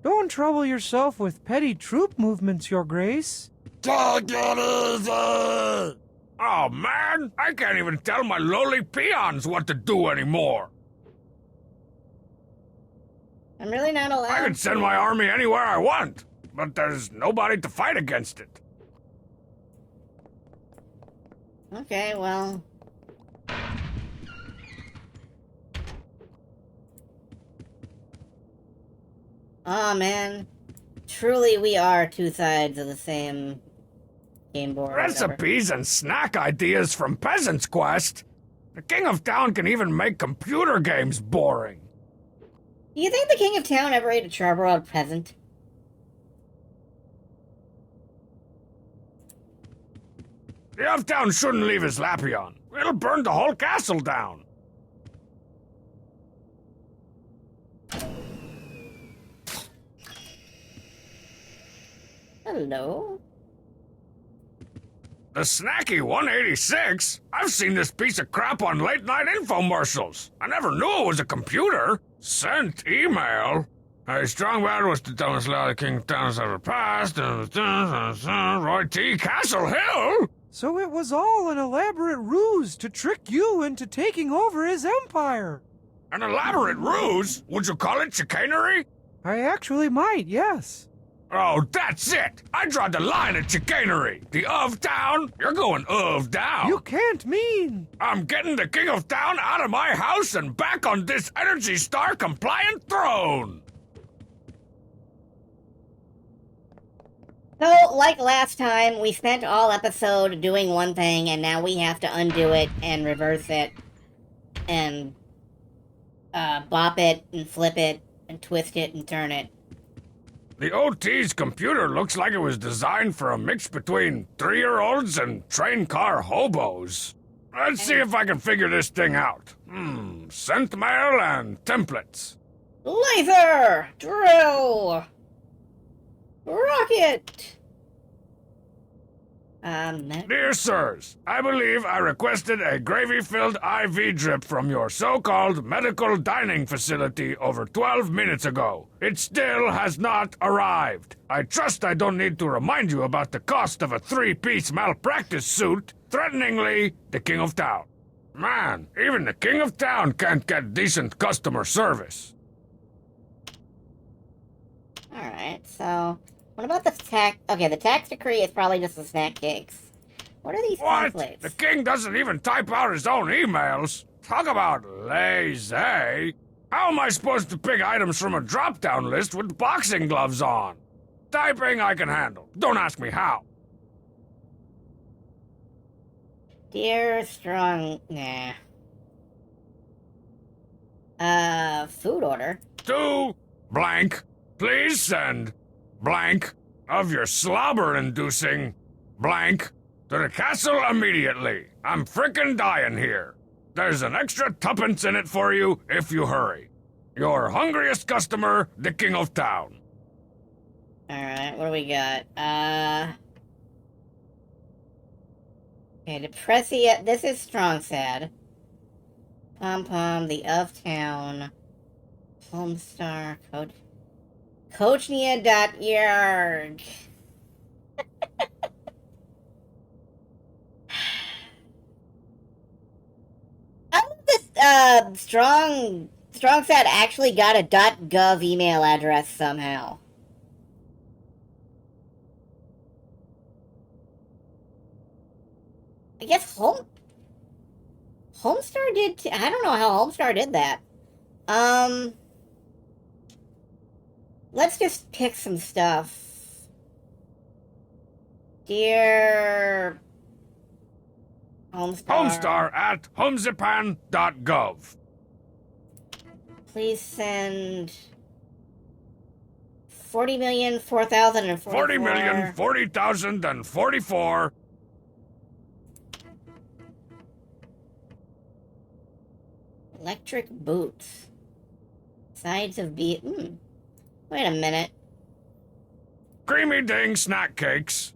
Don't trouble yourself with petty troop movements, Your Grace. Take it easy! Oh man, I can't even tell my lowly peons what to do anymore. I'm really not allowed. I can send my army anywhere I want, but there's nobody to fight against it. Okay, well. Oh man. Truly, we are two sides of the same game board. or whatever. Recipes and snack ideas from Peasant's Quest. The King of Town can even make computer games boring. Do you think the King of Town ever ate a charbroiled peasant? The of Town shouldn't leave his Lapion. It'll burn the whole castle down. Hello? The snacky 186? I've seen this piece of crap on late-night infomercials. I never knew it was a computer. Sent email. A strong bad was to tell us how the King of Town has ever passed. Roy T. Castle Hill? So it was all an elaborate ruse to trick you into taking over his empire. An elaborate ruse? Would you call it chicanery? I actually might, yes. Oh, that's it! I draw the line at chicanery. The of Town? You're going of down. You can't mean. I'm getting the King of Town out of my house and back on this Energy Star compliant throne. So, like last time, we spent all episode doing one thing, and now we have to undo it and reverse it and bop it and flip it and twist it and turn it. The OT's computer looks like it was designed for a mix between 3-year-olds and train car hobos. Let's see if I can figure this thing out. Sent mail and templates. Laser! Drill! Rocket! Dear sirs, I believe I requested a gravy-filled IV drip from your so-called medical dining facility over 12 minutes ago. It still has not arrived. I trust I don't need to remind you about the cost of a 3-piece malpractice suit. Threateningly, the King of Town. Man, even the King of Town can't get decent customer service. Alright, so... What about the tax... Okay, the tax decree is probably just the snack cakes. What are these What? templates? The king doesn't even type out his own emails. Talk about lazy. How am I supposed to pick items from a drop-down list with boxing gloves on? Typing I can handle. Don't ask me how. Dear Strong... Nah. Food order. To blank. Please send blank of your slobber-inducing blank to the castle immediately. I'm frickin' dying here. There's an extra tuppence in it for you if you hurry. Your hungriest customer, the King of Town. Alright, what do we got? Okay, Depressia... This is Strong Sad. Pom-Pom, the of Town. Homestar, Code... Coachnia.yarg. Strong Sad actually got a .gov email address somehow. I guess Homestar did I don't know how Homestar did that. Let's just pick some stuff. Dear Homestar at homezipan.gov. Please send 40,004,044. 40,040,044. Electric boots. Sides of beef. Wait a minute. Creamy ding snack cakes.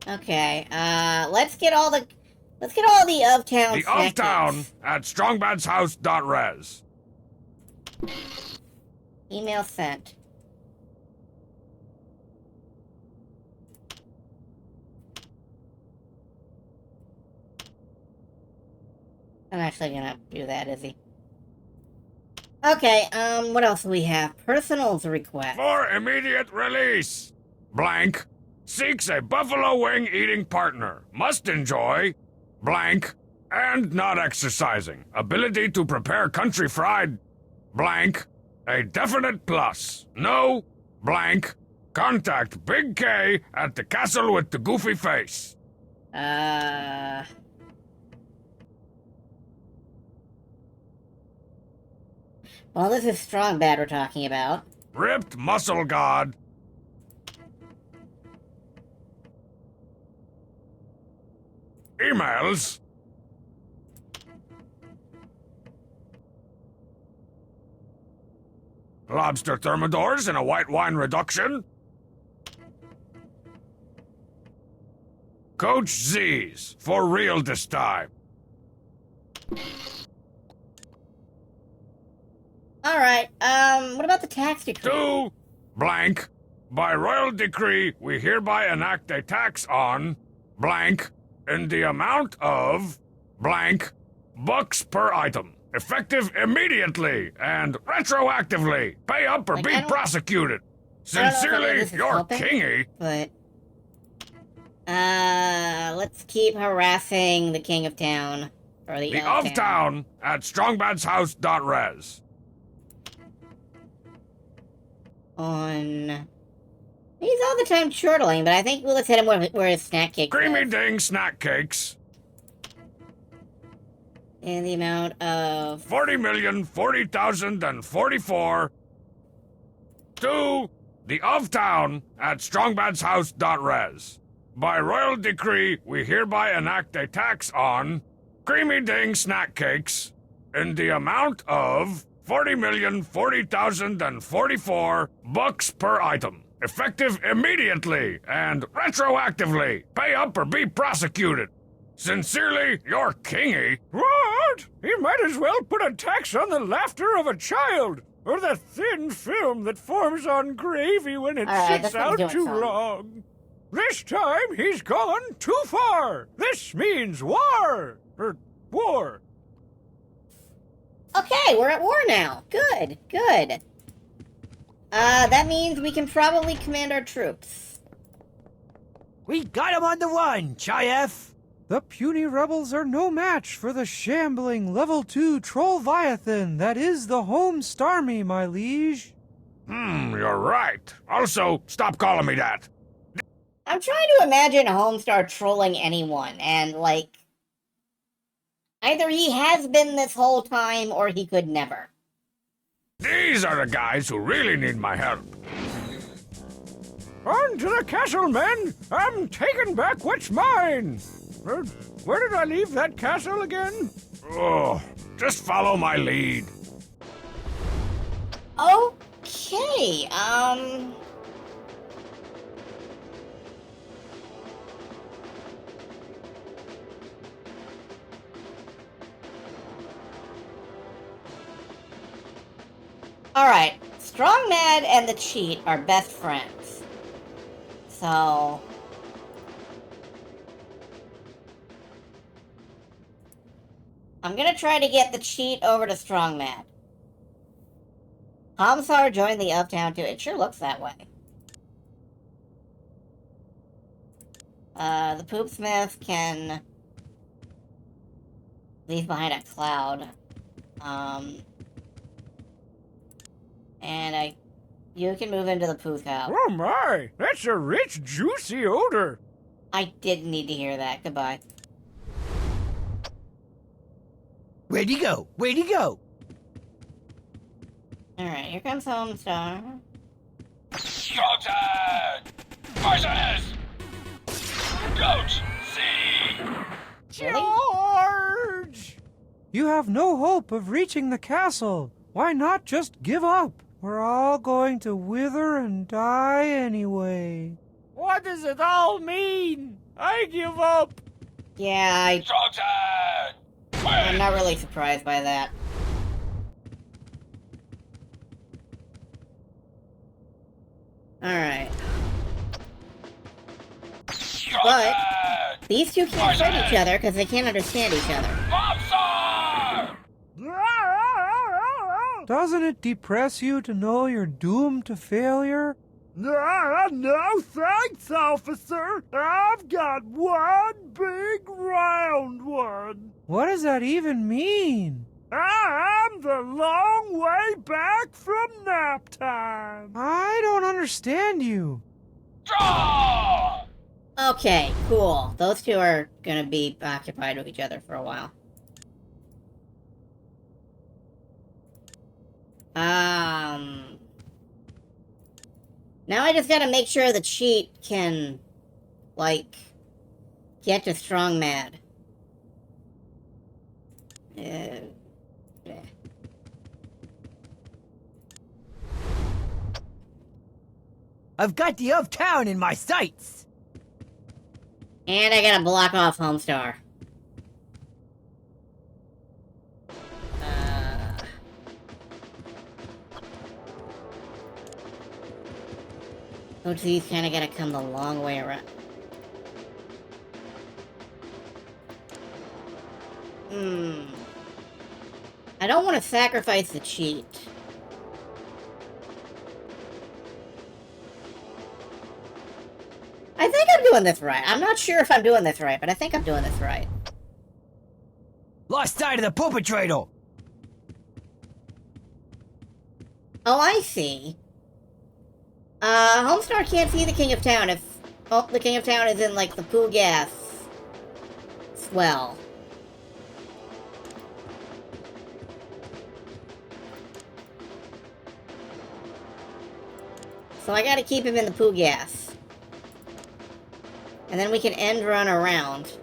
Okay, let's get all the Let's get all the of town. The of town at strongbatshouse.res. Email sent. I'm actually gonna do that, is he? Okay, what else do we have? Personals request. For immediate release. Blank. Seeks a buffalo wing eating partner. Must enjoy. Blank. And not exercising. Ability to prepare country fried. Blank. A definite plus. No. Blank. Contact Big K at the castle with the goofy face. Well, this is Strong Bad we're talking about. Ripped muscle god. Emails. Lobster thermidors in a white wine reduction. Coach Z's, for real this time. Alright, what about the tax decree? 2. Blank. By royal decree, we hereby enact a tax on blank in the amount of blank bucks per item. Effective immediately and retroactively. Pay up or Like, be prosecuted. Sincerely, your kingy. But, let's keep harassing the king of town. Or the of town at strongbatshouse.res. On... He's all the time chortling, but I think let's hit him where his snack cake Creamy is. ding snack cakes. In the amount of... 40,040,044. To the of town at strongbatshouse.res. By royal decree, we hereby enact a tax on creamy ding snack cakes in the amount of 40,040,044 bucks per item. Effective immediately and retroactively. Pay up or be prosecuted. Sincerely, your kingy. What? He might as well put a tax on the laughter of a child, or the thin film that forms on gravy when it sits out too long. This time he's gone too far. This means war. War. Okay, we're at war now. Good, good. That means we can probably command our troops. We got him on the run, Chayef. The puny rebels are no match for the shambling level 2 Trollviathan that is the Homestar, my liege. You're right. Also, stop calling me that. I'm trying to imagine Homestar trolling anyone, and, like... Either he has been this whole time, or he could never. These are the guys who really need my help. On to the castle, men! I'm taking back what's mine! Where did I leave that castle again? Oh, just follow my lead. Okay, Alright, Strong Mad and the Cheat are best friends. So... I'm gonna try to get the Cheat over to Strong Mad. Homestar joined the Uptown too. It sure looks that way. The Poopsmith can leave behind a cloud. And you can move into the Pooth Cow. Oh my, that's a rich, juicy odor. I didn't need to hear that. Goodbye. Where'd he go? Where'd he go? Alright, here comes Homestar. Strong-side! Forces! Coach C! George! You have no hope of reaching the castle. Why not just give up? We're all going to wither and die anyway. What does it all mean? I give up. Yeah, Strong side! I'm not really surprised by that. Alright. Strong But side! these two can't fight each other because they can't understand each other. Homestar! Doesn't it depress you to know you're doomed to failure? No thanks, officer. I've got one big round one. What does that even mean? I'm the long way back from nap time. I don't understand you. Draw! Okay, cool. Those two are gonna be occupied with each other for a while. Now I just gotta make sure the cheat can, like, get to Strong Mad. I've got the uptown in my sights. And I gotta block off Homestar. OT's kinda gotta come the long way around. I don't want to sacrifice the cheat. I think I'm doing this right. I'm not sure if I'm doing this right, but I think I'm doing this right. Lost sight of the perpetrator. Oh, I see. Homestar can't see the King of Town if the King of Town is in, like, the poo gas swell. So I gotta keep him in the poo gas. And then we can end run around.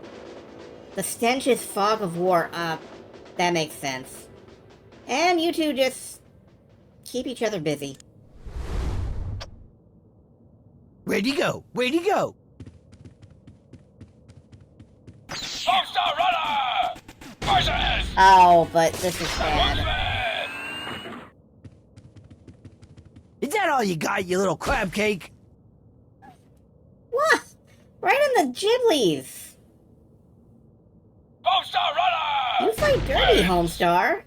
The stench is fog of war. That makes sense. And you two just keep each other busy. Where'd he go? Where'd he go? Homestar runner! Versus! Oh, but this is bad. Woodsman! Is that all you got, you little crab cake? What? Right in the Ghiblies. Homestar runner! You fight dirty, Homestar.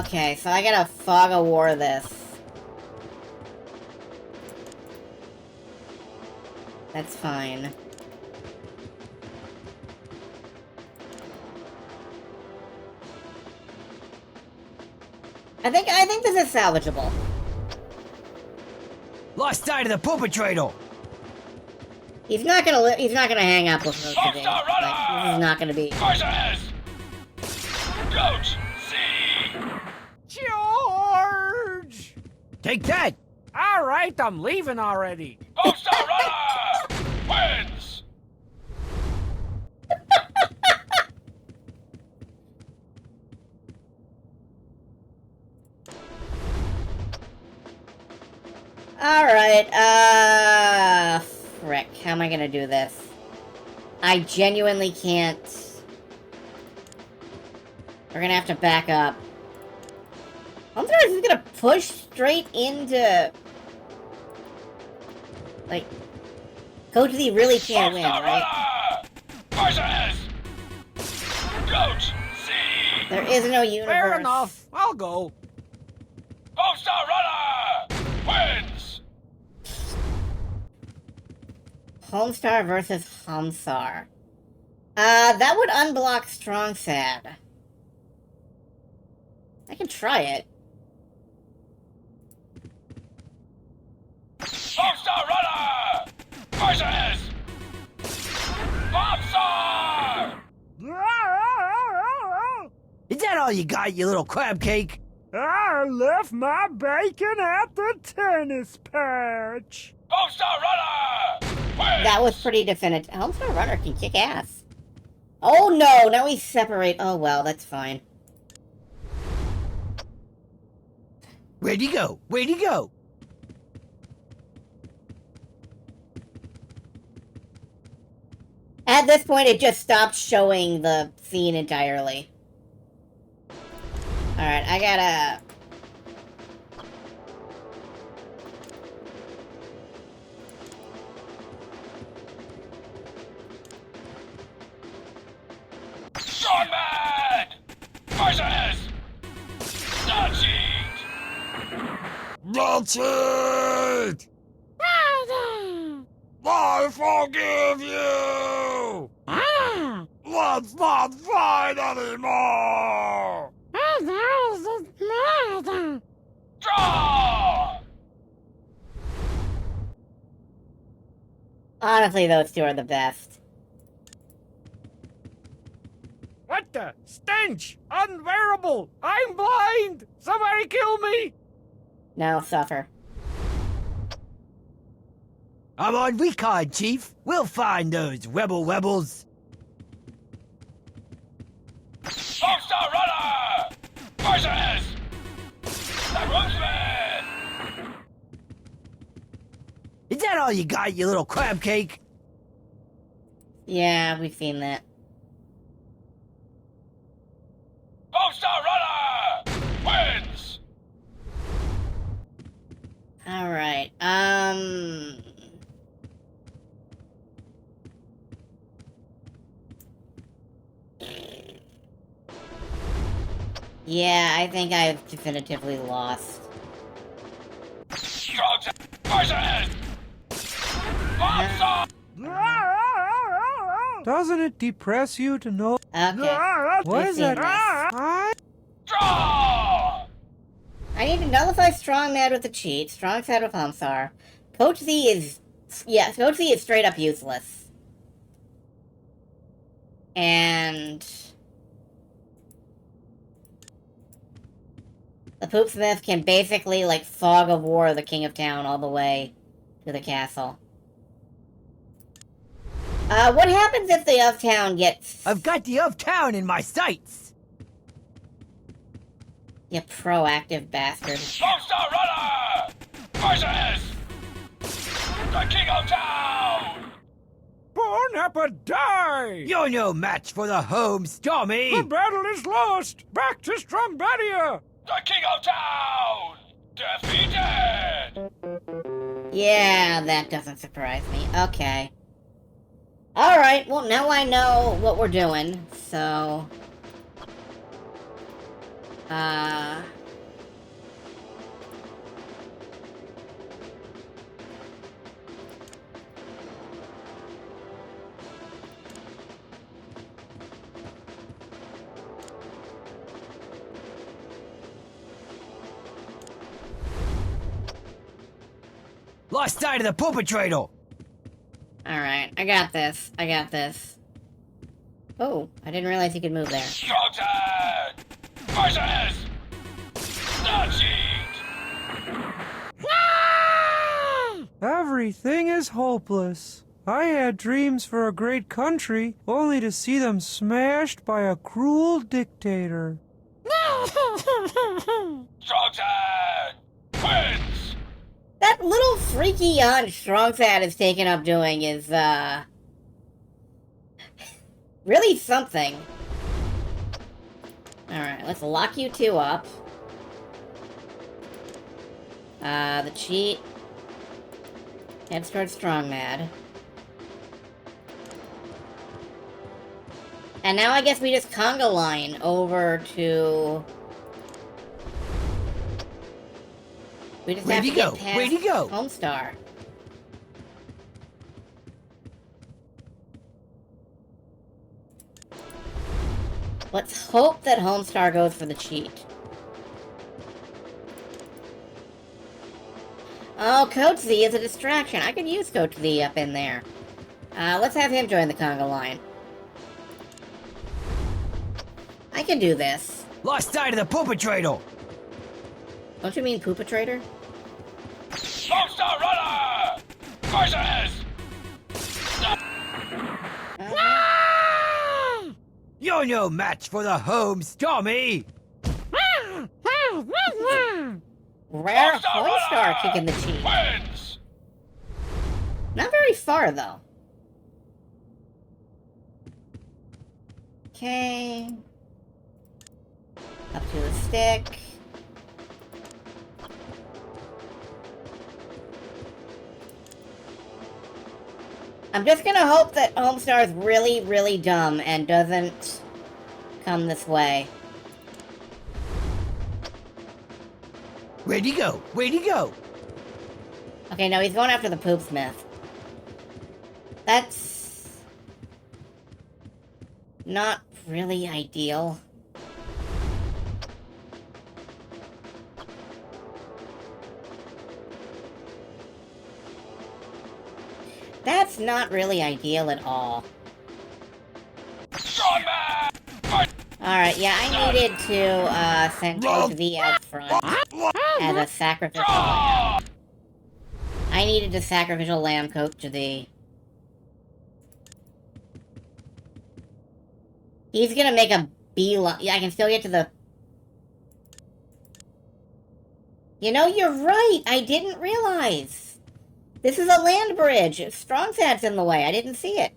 Okay, so I gotta fog of war this. That's fine. I think this is salvageable. Lost sight of the perpetrator. He's not gonna hang up with us today. Homestar Like, runner! this is not gonna be. Versus! Coach C! George! Take that. All right, I'm leaving already. Homestar runner! Wins! Alright, frick, how am I gonna do this? I genuinely can't. We're gonna have to back up. Homestar is gonna push straight into... Like, Coach Z really can't win, right? Versus! Coach C! There is no universe. Fair enough. I'll go. Homestar runner! Wins! Homestar versus Homestar. That would unblock Strong Sad. I can try it. Homestar runner! Versus! Homestar! Is that all you got, you little crab cake? I left my bacon at the tennis patch. Homestar runner! Wins! That was pretty definitive. Homestar Runner can kick ass. Oh no, now we separate. Oh well, that's fine. Where'd he go? Where'd he go? At this point, it just stopped showing the scene entirely. Alright, I gotta... Strongman! Versus Dodging! That's it! I forgive you! Let's not fight anymore! Draw! Honestly, those two are the best. What the? Stench! Unbearable! I'm blind! Somebody kill me! Now suffer. I'm on recon, Chief. We'll find those rebels. Homestar Runner! Versus the Roseman! Is that all you got, you little crab cake? Yeah, we've seen that. Homestar Runner wins! Alright, yeah, I think I've definitively lost. Strong versus Homestar! Doesn't it depress you to know? Okay. What is seen that? Draw! I need to nullify Strong Mad with the cheat, Strong Sad with Homestar. Coach Z is... yeah, Coach Z is straight up useless. And... the Poopsmith can basically, like, fog of war the King of Town all the way to the castle. What happens if the of town gets... I've got the of town in my sights. You proactive bastard. Homestar Runner versus the King of Town! Born Appa die! You're no match for the home, Stormy. The battle is lost! Back to Strombadia! The King of Town defeated! Yeah, that doesn't surprise me. Okay. Alright, well, now I know what we're doing, so... Lost sight of the perpetrator. Alright, I got this. I got this. Oh, I didn't realize you could move there. Strongman versus Dodging! Everything is hopeless. I had dreams for a great country, only to see them smashed by a cruel dictator. Strongman wins! That little freaky yawn Strong Sad is taken up doing is, really something. Alright, let's lock you two up. The cheat heads towards Strong Mad. And now I guess we just conga line over to... we just have to get past Where'd he go? Homestar. Let's hope that Homestar goes for the cheat. Oh, Coach Z is a distraction. I could use Coach Z up in there. Let's have him join the conga line. I can do this. Lost sight of the perpetrator. Don't you mean Poopatrator? Homestar Runner versus You're no match for the home, Stormy. Rare Homestar kicking the cheese. Wins! Not very far, though. Okay. Up to the stick. I'm just gonna hope that Homestar is really, really dumb and doesn't come this way. Where'd he go? Where'd he go? Okay, no, he's going after the Poopsmith. That's not really ideal. That's not really ideal at all. Alright, yeah, I needed to send Coach V out front as a sacrificial lamb. I needed to sacrificial lamb Coach V. He's gonna make a beeline. Yeah, I can still get to the... You know, you're right! I didn't realize! This is a land bridge. Strongsad's in the way. I didn't see it.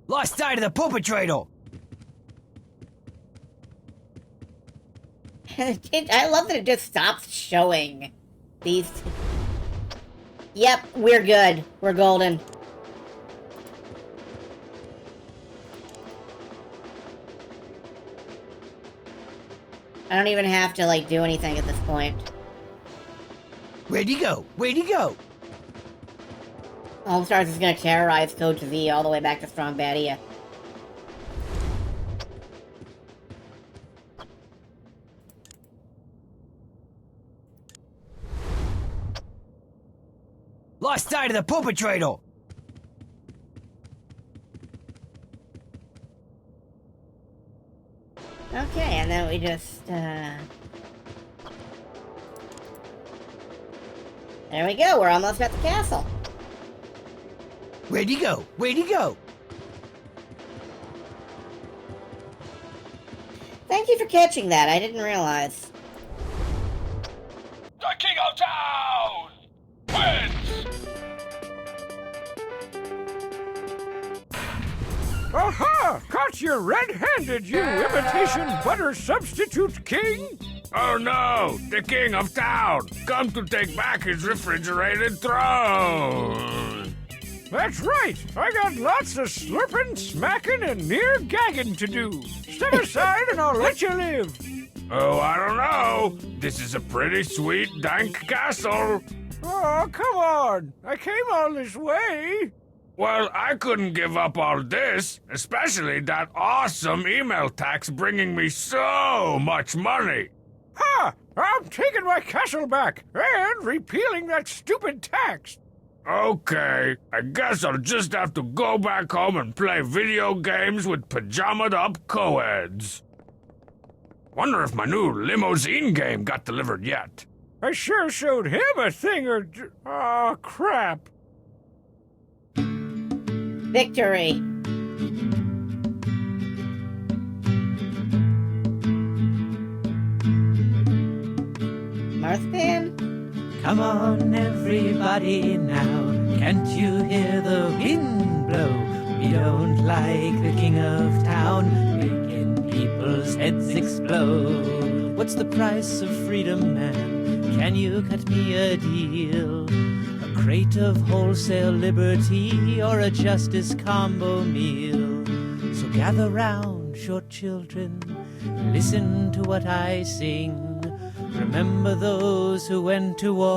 Lost sight of the perpetrator. I love that it just stops showing these. Yep, we're good. We're golden. I don't even have to, like, do anything at this point. Where'd he go? Where'd he go? Homestar's is gonna terrorize Coach V all the way back to Strong Badia. Lost sight of the perpetrator. Okay, and then we just, There we go, we're almost at the castle. Where'd he go? Where'd he go? Thank you for catching that, I didn't realize. The King of Town wins! Aha! Caught you red-handed, you imitation butter substitute king! Oh no! The King of Town! Come to take back his refrigerated throne! That's right! I got lots of slurping, smacking, and near gagging to do. Step aside and I'll let you live. Oh, I don't know. This is a pretty sweet, dank castle. Oh, come on! I came all this way! Well, I couldn't give up all this, especially that awesome email tax bringing me so much money. Ha! I'm taking my castle back and repealing that stupid tax. Okay, I guess I'll just have to go back home and play video games with pajamaed-up co-eds. Wonder if my new limousine game got delivered yet. I sure showed him a thing or... Oh, crap. Victory. Marthpan? Come on, everybody now. Can't you hear the wind blow? We don't like the king of town, making people's heads explode. What's the price of freedom, man? Can you cut me a deal? A crate of wholesale liberty or a justice combo meal? So gather round, short children, listen to what I sing. Remember those who went to war,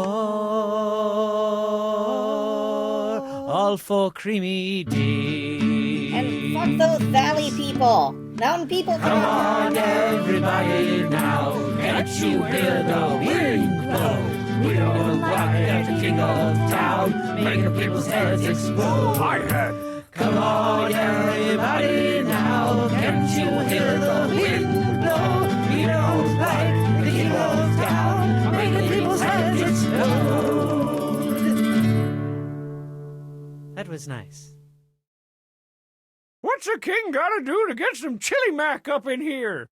all for creamy day. And fuck those valley people! Mountain people! Come on, everybody now, can't you hear the wind blow? We don't like the king of town, making people's heads explode. My head! Come on, everybody now, can't you hear the wind blow? We don't like the king of town, making people's heads explode. That was nice. What's a king gotta do to get some chili mac up in here?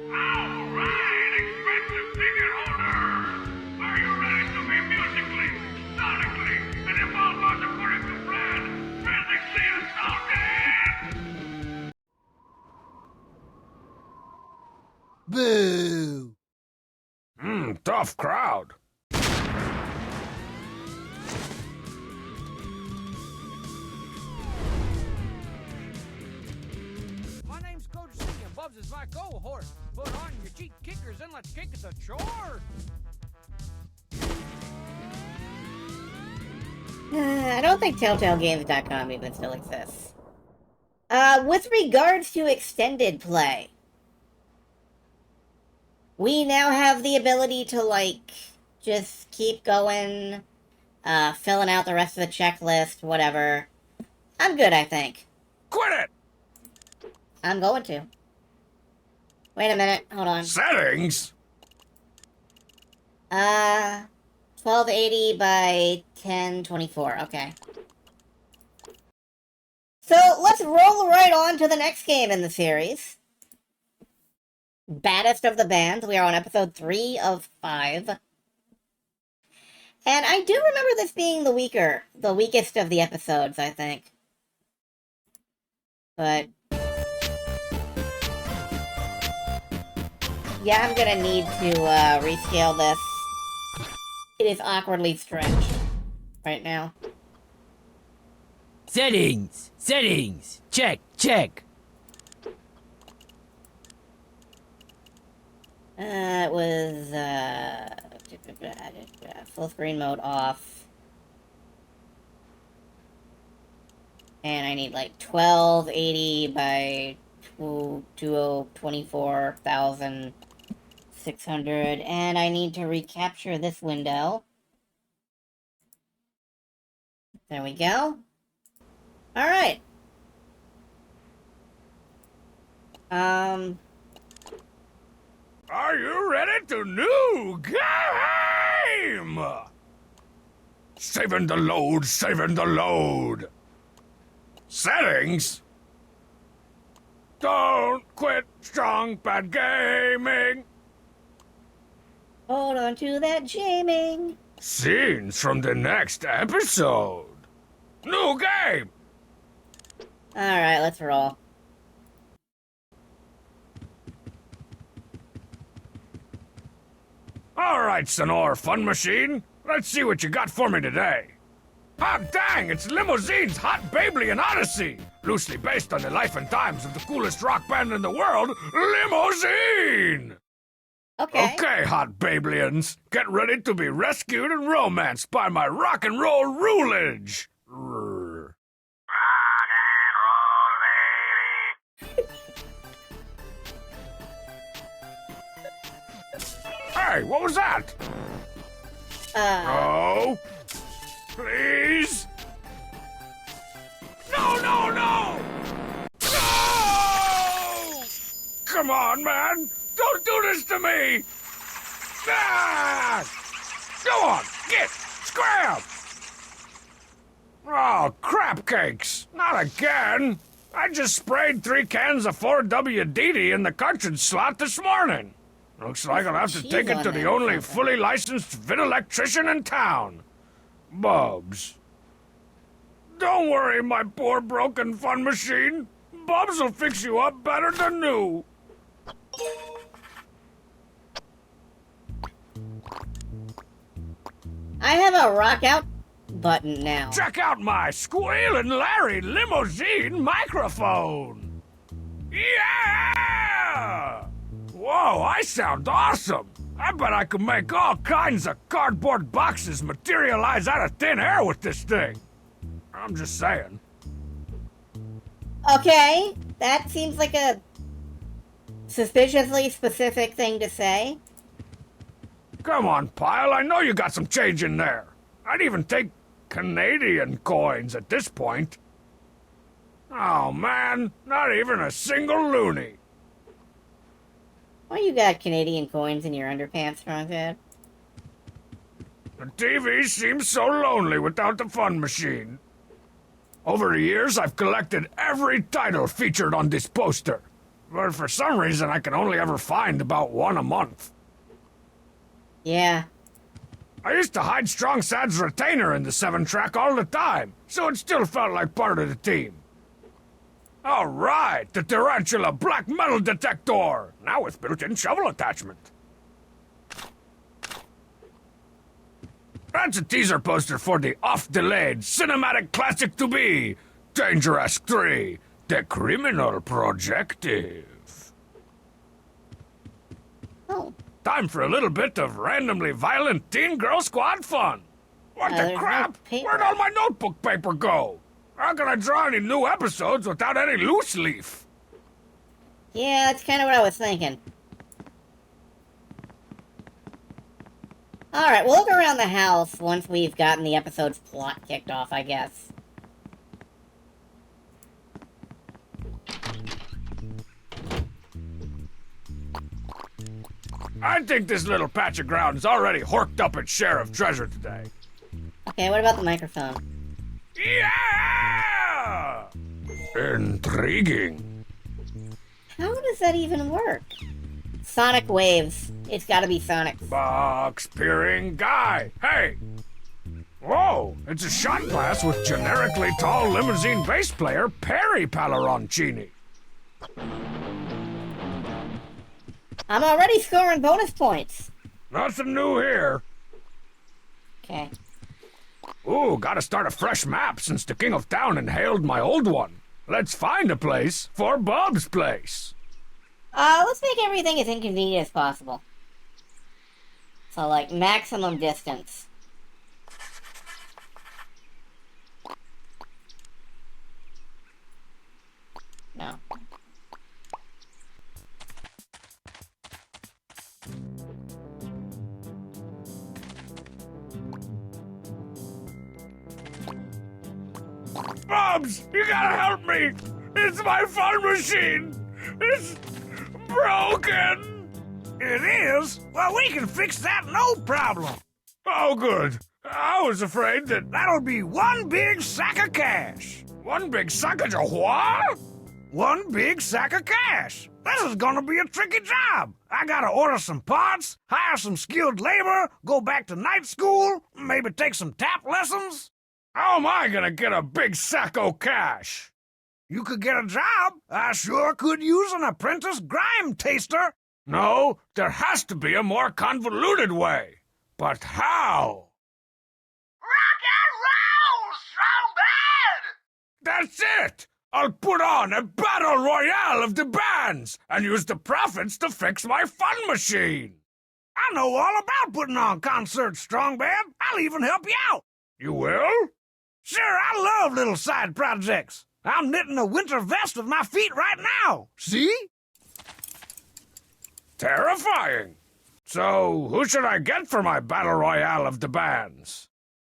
Alright, expensive ticket holders! Are you ready to be musically, sonically, and if all goes according to plan, physically assaulted? Boo! Tough crowd. My name's Coach C, and Bubs is my cohort. Put on your cheek kickers and let's kick it to chore. I don't think TelltaleGames.com even still exists. With regards to extended play, we now have the ability to, like, just keep going, filling out the rest of the checklist, whatever. I'm good, I think. Quit it! I'm going to. Wait a minute, hold on. Settings? 1280 by 1024, okay. So, let's roll right on to the next game in the series. Baddest of the Band. We are on episode 3 of 5. And I do remember this being the weakest of the episodes, I think. But yeah, I'm gonna need to rescale this. It is awkwardly stretched right now. Settings! Settings! Check, check! It was, full screen mode off. And I need, like, 1280 by 24,600. And I need to recapture this window. There we go. Alright. Are you ready to new game? Saving the load, saving the load. Settings? Don't quit strong bad gaming. Hold on to that jamming. Scenes from the next episode. New game. Alright, let's roll. All right, Sonor Fun Machine. Let's see what you got for me today. Hot dang, it's Limousine's Hot Babelian Odyssey, loosely based on the life and times of the coolest rock band in the world, Limousine! Okay. Okay, Hot Babelians, get ready to be rescued and romanced by my rock and roll rulage! Rock and roll, baby! Hey, what was that? No! Please? No, no, no! No! Come on, man! Don't do this to me! Ah! Go on, get! Scram! Oh, crap cakes! Not again! I just sprayed 3 cans of 4WDD in the cartridge slot this morning. Looks like I'll have to take it to the only fully licensed vit electrician in town. Bubs. Don't worry, my poor broken fun machine. Bubs will fix you up better than new. I have a rock out button now. Check out my Squealin' Larry limousine microphone. Yeah! Whoa, I sound awesome. I bet I could make all kinds of cardboard boxes materialize out of thin air with this thing. I'm just saying. Okay, that seems like a suspiciously specific thing to say. Come on, Pyle, I know you got some change in there. I'd even take Canadian coins at this point. Oh, man, not even a single loony. Why you got Canadian coins in your underpants, Stronghead? The TV seems so lonely without the fun machine. Over the years, I've collected every title featured on this poster. But for some reason, I can only ever find about one a month. Yeah. I used to hide Strong Sad's retainer in the 7-track all the time, so it still felt like part of the team. All right, the Tarantula Black Metal Detector, now with built-in shovel attachment. That's a teaser poster for the oft-delayed cinematic classic to be, Dangerous 3, The Criminal Projective. Oh. Time for a little bit of randomly violent teen girl squad fun. What the there's crap? no paper. Where'd all my notebook paper go? How can I draw any new episodes without any loose leaf? Yeah, that's kind of what I was thinking. Alright, we'll look around the house once we've gotten the episode's plot kicked off, I guess. I think this little patch of ground's already horked up its share of treasure today. Okay, what about the microphone? Yeah! Intriguing. How does that even work? Sonic waves. It's gotta be Sonic. Box-peering guy. Hey! Whoa, it's a shot glass with generically tall limousine bass player Perry Palleroncini. I'm already scoring bonus points. Nothing new here. Okay. Ooh, gotta start a fresh map since the King of Town inhaled my old one. Let's find a place for Bub's place. Let's make everything as inconvenient as possible. So, like, maximum distance. No. Bubs, you gotta help me! It's my fun machine! It's broken! It is? Well, we can fix that no problem. Oh, good. I was afraid that That'll be one big sack of cash. one big sack of what? One big sack of cash. This is gonna be a tricky job. I gotta order some parts, hire some skilled labor, go back to night school, maybe take some tap lessons. How am I gonna get a big sack of cash? You could get a job. I sure could use an apprentice grime taster. No, there has to be a more convoluted way. But how? Rock and roll, strong bad! That's it! I'll put on a battle royale of the bands and use the profits to fix my fun machine. I know all about putting on concerts, strong bad. I'll even help you out. You will? Sure, I love little side projects. I'm knitting a winter vest with my feet right now. See? Terrifying. So, who should I get for my battle royale of the bands?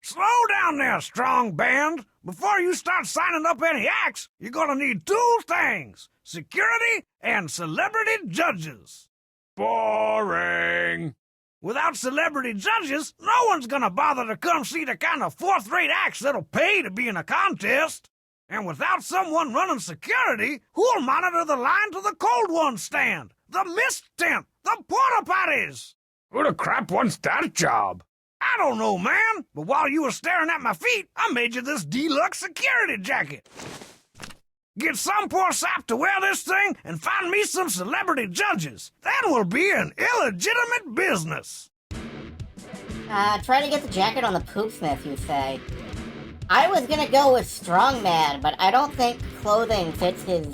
Slow down there, strong band. Before you start signing up any acts, you're gonna need two things: security and celebrity judges. Boring. Without celebrity judges, no one's gonna bother to come see the kind of fourth-rate acts that'll pay to be in a contest. And without someone running security, who'll monitor the line to the Cold One stand, the mist tent, the porta potties? Who the crap wants that job? I don't know, man, but while you were staring at my feet, I made you this deluxe security jacket. Get some poor sap to wear this thing and find me some celebrity judges. Then we'll be an illegitimate business. Try to get the jacket on the Poopsmith, you say. I was gonna go with Strongman, but I don't think clothing fits his,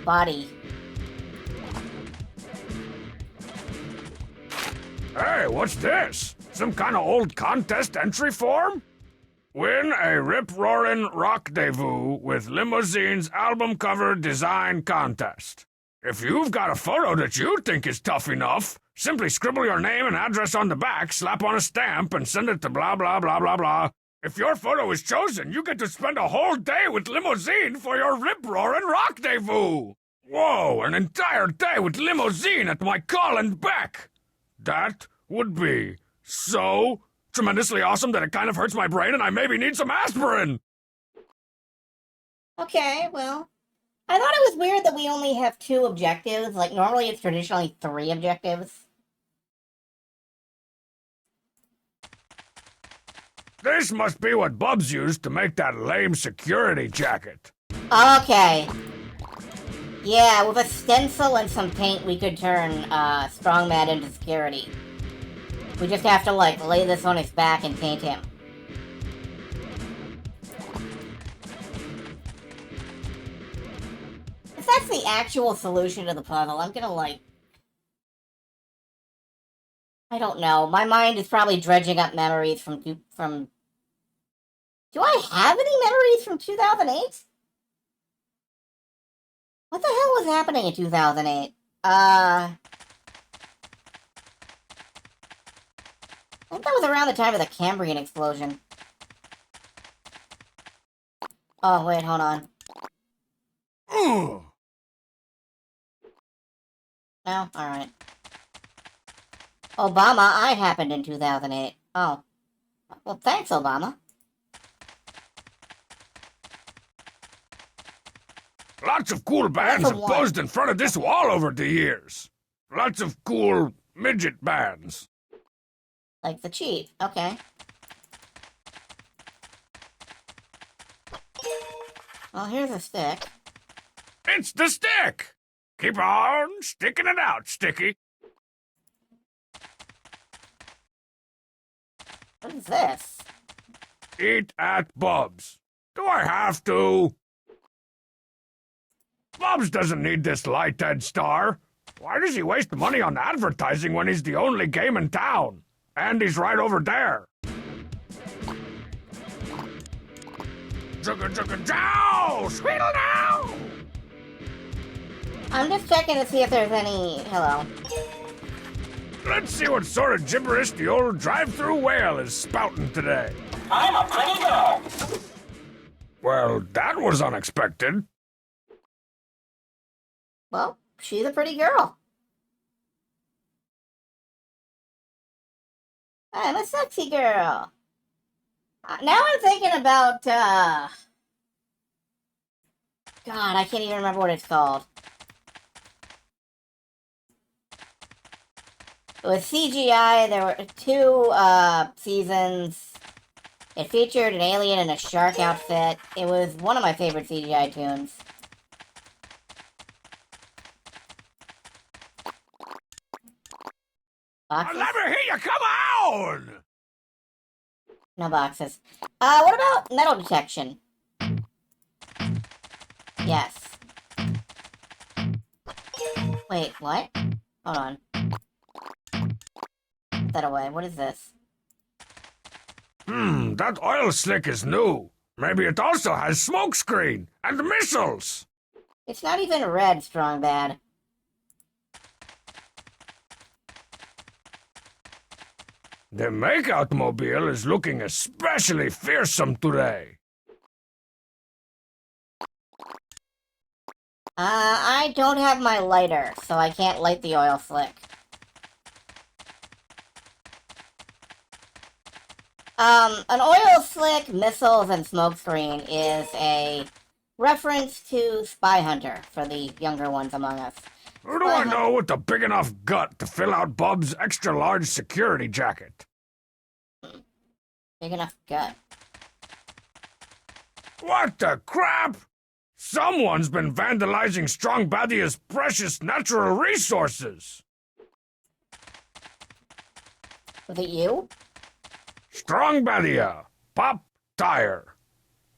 body. Hey, what's this? Some kind of old contest entry form? Win a rip-roarin' rockdevous with Limousine's album cover design contest. If you've got a photo that you think is tough enough, simply scribble your name and address on the back, slap on a stamp, and send it to blah blah blah blah blah. If your photo is chosen, you get to spend a whole day with Limousine for your rip-roarin' rockdevous. Whoa, an entire day with Limousine at my call and beck. That would be So tremendously awesome that it kind of hurts my brain and I maybe need some aspirin. Okay, well, I thought it was weird that we only have 2 objectives. Like, normally it's traditionally 3 objectives. This must be what Bubs used to make that lame security jacket. Okay. Yeah, with a stencil and some paint, we could turn Strongman into security. We just have to, like, lay this on his back and paint him. If that's the actual solution to the puzzle, I'm gonna, like... I don't know. My mind is probably dredging up memories from... Do I have any memories from 2008? What the hell was happening in 2008? I think that was around the time of the Cambrian explosion. Oh, wait, hold on. Ugh. No? Alright. Obama, I happened in 2008. Oh. Well, thanks, Obama. Lots of cool bands have posed in front of this wall over the years. Lots of cool midget bands. Like the Chief, okay. Well, here's a stick. It's the stick! Keep on sticking it out, Sticky. What is this? Eat at Bubs. Do I have to? Bubs doesn't need this light-head star. Why does he waste money on advertising when he's the only game in town? And he's right over there. Jugga jugga jow! Sweetle now! I'm just checking to see if there's any... Hello. Let's see what sort of gibberish the old drive-through whale is spouting today. I'm a pretty girl. Well, that was unexpected. Well, she's a pretty girl. I'm a sexy girl. Now I'm thinking about, God, I can't even remember what it's called. It was CGI, there were 2, seasons. It featured an alien in a shark outfit. It was one of my favorite CGI tunes. Boxes? I'll never hear you come on! No boxes. What about metal detection? Yes. Wait, what? Hold on. Put that away. What is this? That oil slick is new. Maybe it also has smokescreen and missiles. It's not even red, Strong Bad. The makeout mobile is looking especially fearsome today. I don't have my lighter, so I can't light the oil slick. An oil slick, missiles, and smokescreen is a reference to Spy Hunter for the younger ones among us. Who do I know with a big enough gut to fill out Bub's extra-large security jacket? Big enough gut. What the crap? Someone's been vandalizing Strong Badia's precious natural resources. Was it you? Strong Badia. Pop tire.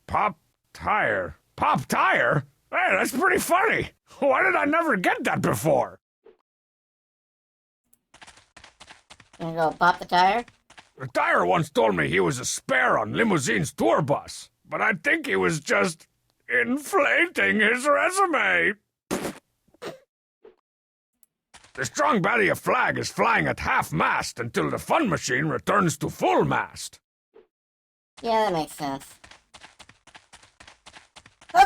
Pop tire. Pop tire? Hey, that's pretty funny. Why did I never get that before? You gonna go pop the tire? The tire once told me he was a spare on Limousine's tour bus, but I think he was just inflating his resume. The Strong Badia flag is flying at half-mast until the fun machine returns to full mast. Yeah, that makes sense.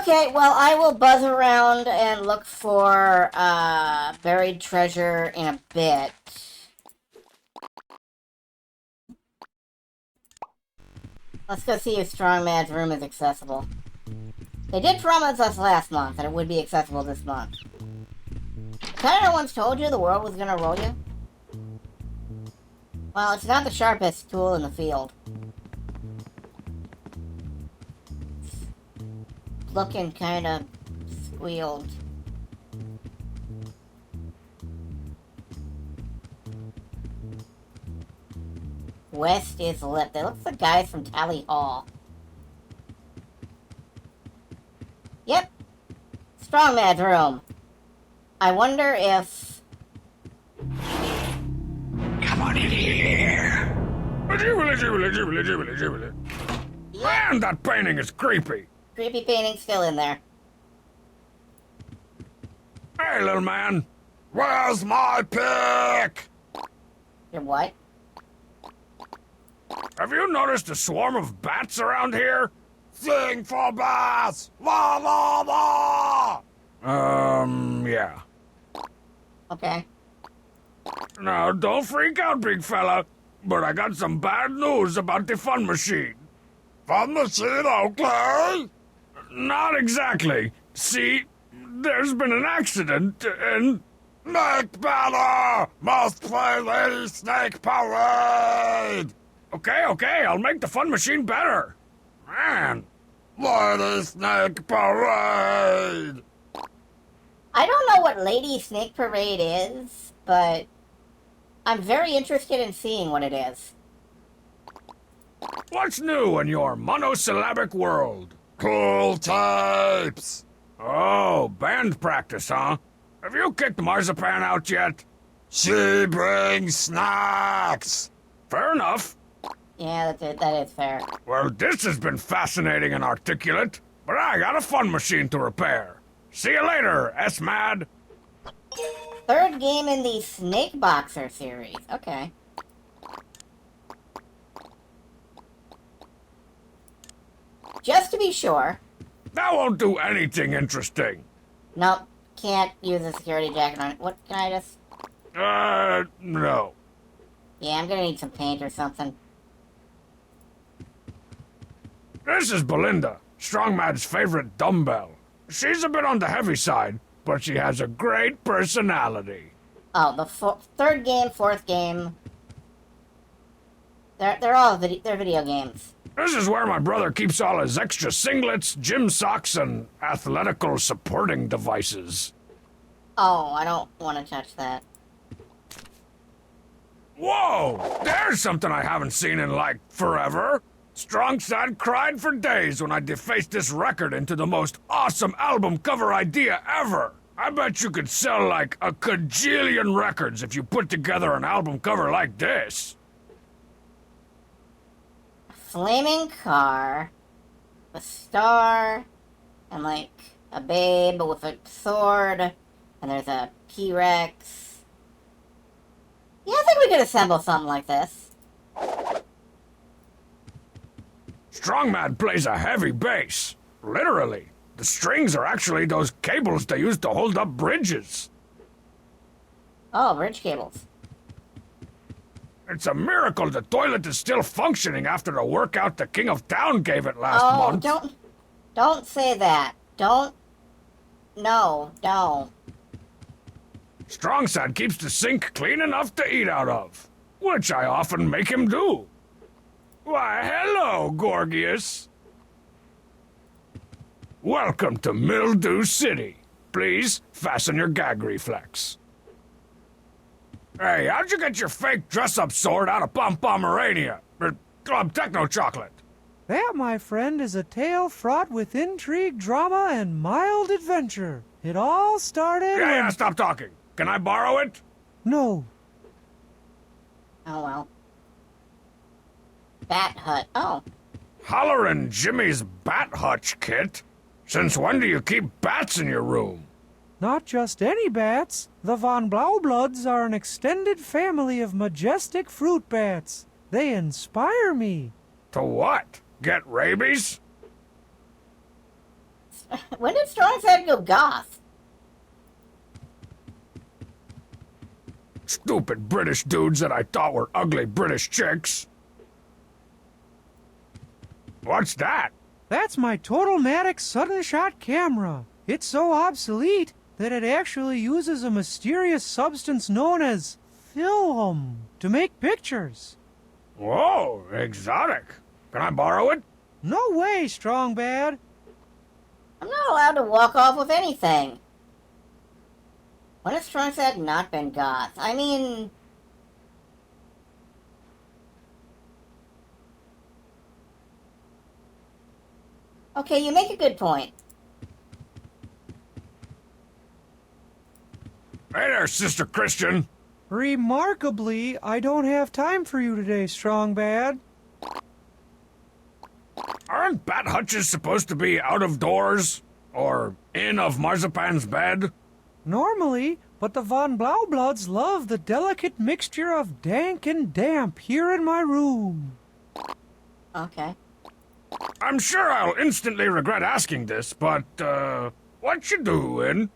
Okay, well, I will buzz around and look for, buried treasure in a bit. Let's go see if Strongman's room is accessible. They did promise us last month that it would be accessible this month. Kinda once told you the world was gonna roll you. Well, it's not the sharpest tool in the field. Looking kinda squealed. West is lit. They look like guys from Tally Hall. Yep. Strongman's room. I wonder if... Come on in here. Man, that painting is creepy. Creepy painting still in there. Hey, little man. Where's my pick? Your what? Have you noticed a swarm of bats around here? Sing for bats! La la la! Yeah. Okay. Now, don't freak out, big fella. But I got some bad news about the fun machine. Fun machine, okay? Not exactly. See, there's been an accident, and... Snake Battle! Must play Lady Snake Parade! Okay, I'll make the fun machine better. Man. Lady Snake Parade! I don't know what Lady Snake Parade is, but I'm very interested in seeing what it is. What's new in your monosyllabic world? Cool tapes! Oh, band practice, huh? Have you kicked Marzipan out yet? She brings snacks! Fair enough. Yeah, that is fair. Well, this has been fascinating and articulate, but I got a fun machine to repair. See you later, S-Mad. Third game in the Snake Boxer series. Okay. Just to be sure. That won't do anything interesting. Nope. Can't use a security jacket on it. What, can I just... No. Yeah, I'm gonna need some paint or something. This is Belinda, Strongmad's favorite dumbbell. She's a bit on the heavy side, but she has a great personality. Oh, the third game, fourth game. They're all video games. This is where my brother keeps all his extra singlets, gym socks, and athletical supporting devices. Oh, I don't want to touch that. Whoa! There's something I haven't seen in, like, forever. Strongside cried for days when I defaced this record into the most awesome album cover idea ever. I bet you could sell, like, a kajillion records if you put together an album cover like this. Flaming car, a star, and like a babe with a sword, and there's a T-Rex. Yeah, I think we could assemble something like this. Strongmad plays a heavy bass. Literally. The strings are actually those cables they use to hold up bridges. Oh, bridge cables. It's a miracle the toilet is still functioning after the workout the King of Town gave it last month. Don't say that. Don't. No, don't. Strongside keeps the sink clean enough to eat out of, which I often make him do. Why, hello, Gorgias. Welcome to Mildew City. Please fasten your gag reflex. Hey, how'd you get your fake dress-up sword out of Pomerania? Or Club Techno Chocolate? That, my friend, is a tale fraught with intrigue, drama, and mild adventure. It all started Yeah, stop talking. Can I borrow it? No. Oh, well. Bat Hut. Oh. Hollerin' Jimmy's Bat Hutch, Kit. Since when do you keep bats in your room? Not just any bats. The Von Blaubloods are an extended family of majestic fruit bats. They inspire me. To what? Get rabies? When did Strongside go goth? Stupid British dudes that I thought were ugly British chicks. What's that? That's my Total-Matic sudden shot camera. It's so obsolete that it actually uses a mysterious substance known as film to make pictures. Whoa, exotic. Can I borrow it? No way, Strong Bad. I'm not allowed to walk off with anything. When has Strong Bad not been goth? I mean... Okay, you make a good point. Hey there, Sister Christian. Remarkably, I don't have time for you today, Strong Bad. Aren't bat hutches supposed to be out of doors? Or in of Marzipan's bed? Normally, but the Von Blaubloods love the delicate mixture of dank and damp here in my room. Okay. I'm sure I'll instantly regret asking this, but, what you doing?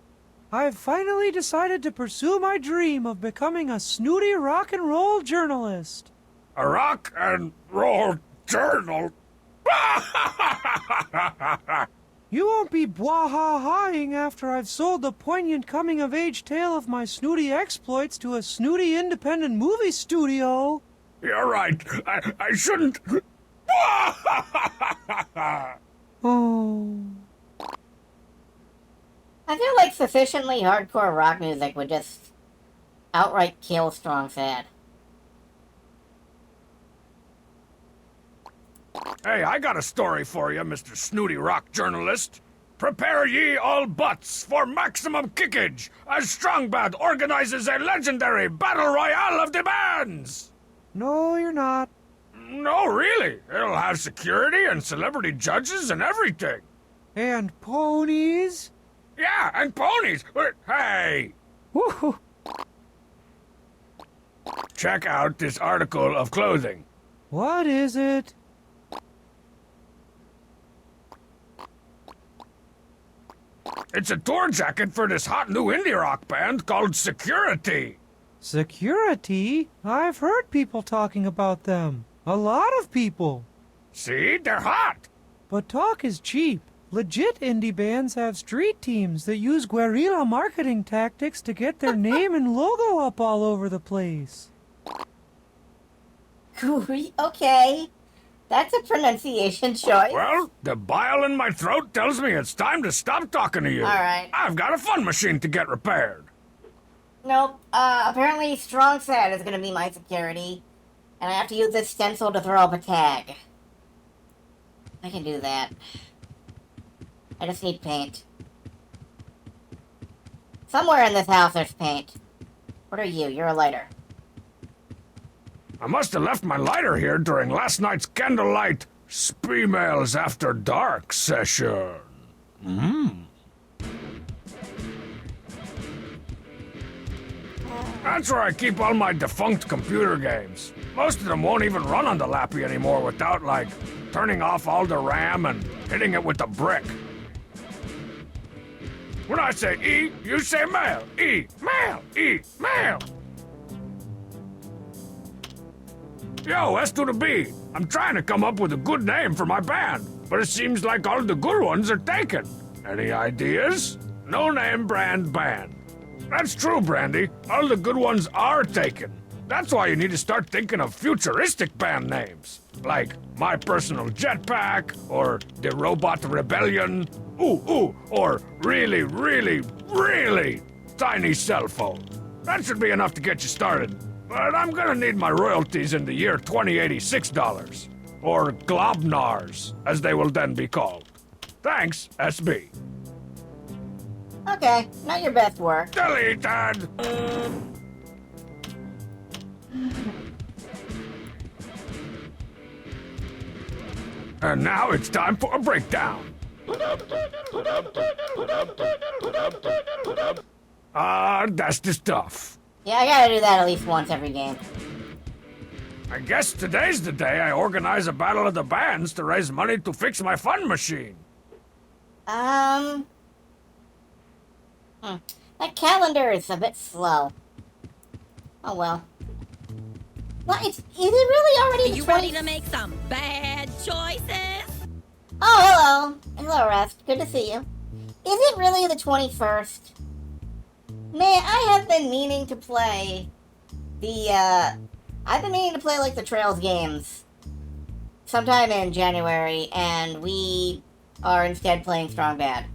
I've finally decided to pursue my dream of becoming a snooty rock and roll journalist. A rock and roll journal? You won't be blah-ha-haing after I've sold the poignant coming-of-age tale of my snooty exploits to a snooty independent movie studio. You're right. I shouldn't. Oh. I feel like sufficiently hardcore rock music would just outright kill Strong Sad. Hey, I got a story for you, Mr. Snooty Rock Journalist. Prepare ye all butts for maximum kickage as Strongbad organizes a legendary battle royale of the bands! No, you're not. No, really. It'll have security and celebrity judges and everything. And ponies? Yeah, and ponies. Hey! Woo-hoo. Check out this article of clothing. What is it? It's a tour jacket for this hot new indie rock band called Security. Security? I've heard people talking about them. A lot of people. See? They're hot. But talk is cheap. Legit indie bands have street teams that use guerrilla marketing tactics to get their name and logo up all over the place. Okay. That's a pronunciation choice. Well, the bile in my throat tells me it's time to stop talking to you. All right. I've got a fun machine to get repaired. Nope. Apparently Strong Sad is gonna be my security. And I have to use this stencil to throw up a tag. I can do that. I just need paint. Somewhere in this house there's paint. What are you? You're a lighter. I must have left my lighter here during last night's candlelight Spemails After Dark session. That's where I keep all my defunct computer games. Most of them won't even run on the Lappy anymore without, like, turning off all the RAM and hitting it with a brick. When I say E, you say mail. E, mail. E, mail. Yo, S to the B. I'm trying to come up with a good name for my band, but it seems like all the good ones are taken. Any ideas? No name brand band. That's true, Brandy. All the good ones are taken. That's why you need to start thinking of futuristic band names. Like My Personal Jetpack, or The Robot Rebellion. Or Really, Really, Really Tiny Cell Phone. That should be enough to get you started. But I'm gonna need my royalties in the year 2086 dollars. Or globnars, as they will then be called. Thanks, SB. Okay, not your best work. Deleted! And now it's time for a breakdown. That's the stuff. Yeah, I gotta do that at least once every game. I guess today's the day I organize a battle of the bands to raise money to fix my fun machine. That calendar is a bit slow. Oh well. What? Is it really already the You 20? ready to make some bad choices? Oh, hello. Hello, Rest. Good to see you. Is it really the 21st? Man, I have been meaning to play I've been meaning to play, like, the Trails games sometime in January, and we are instead playing Strong Bad.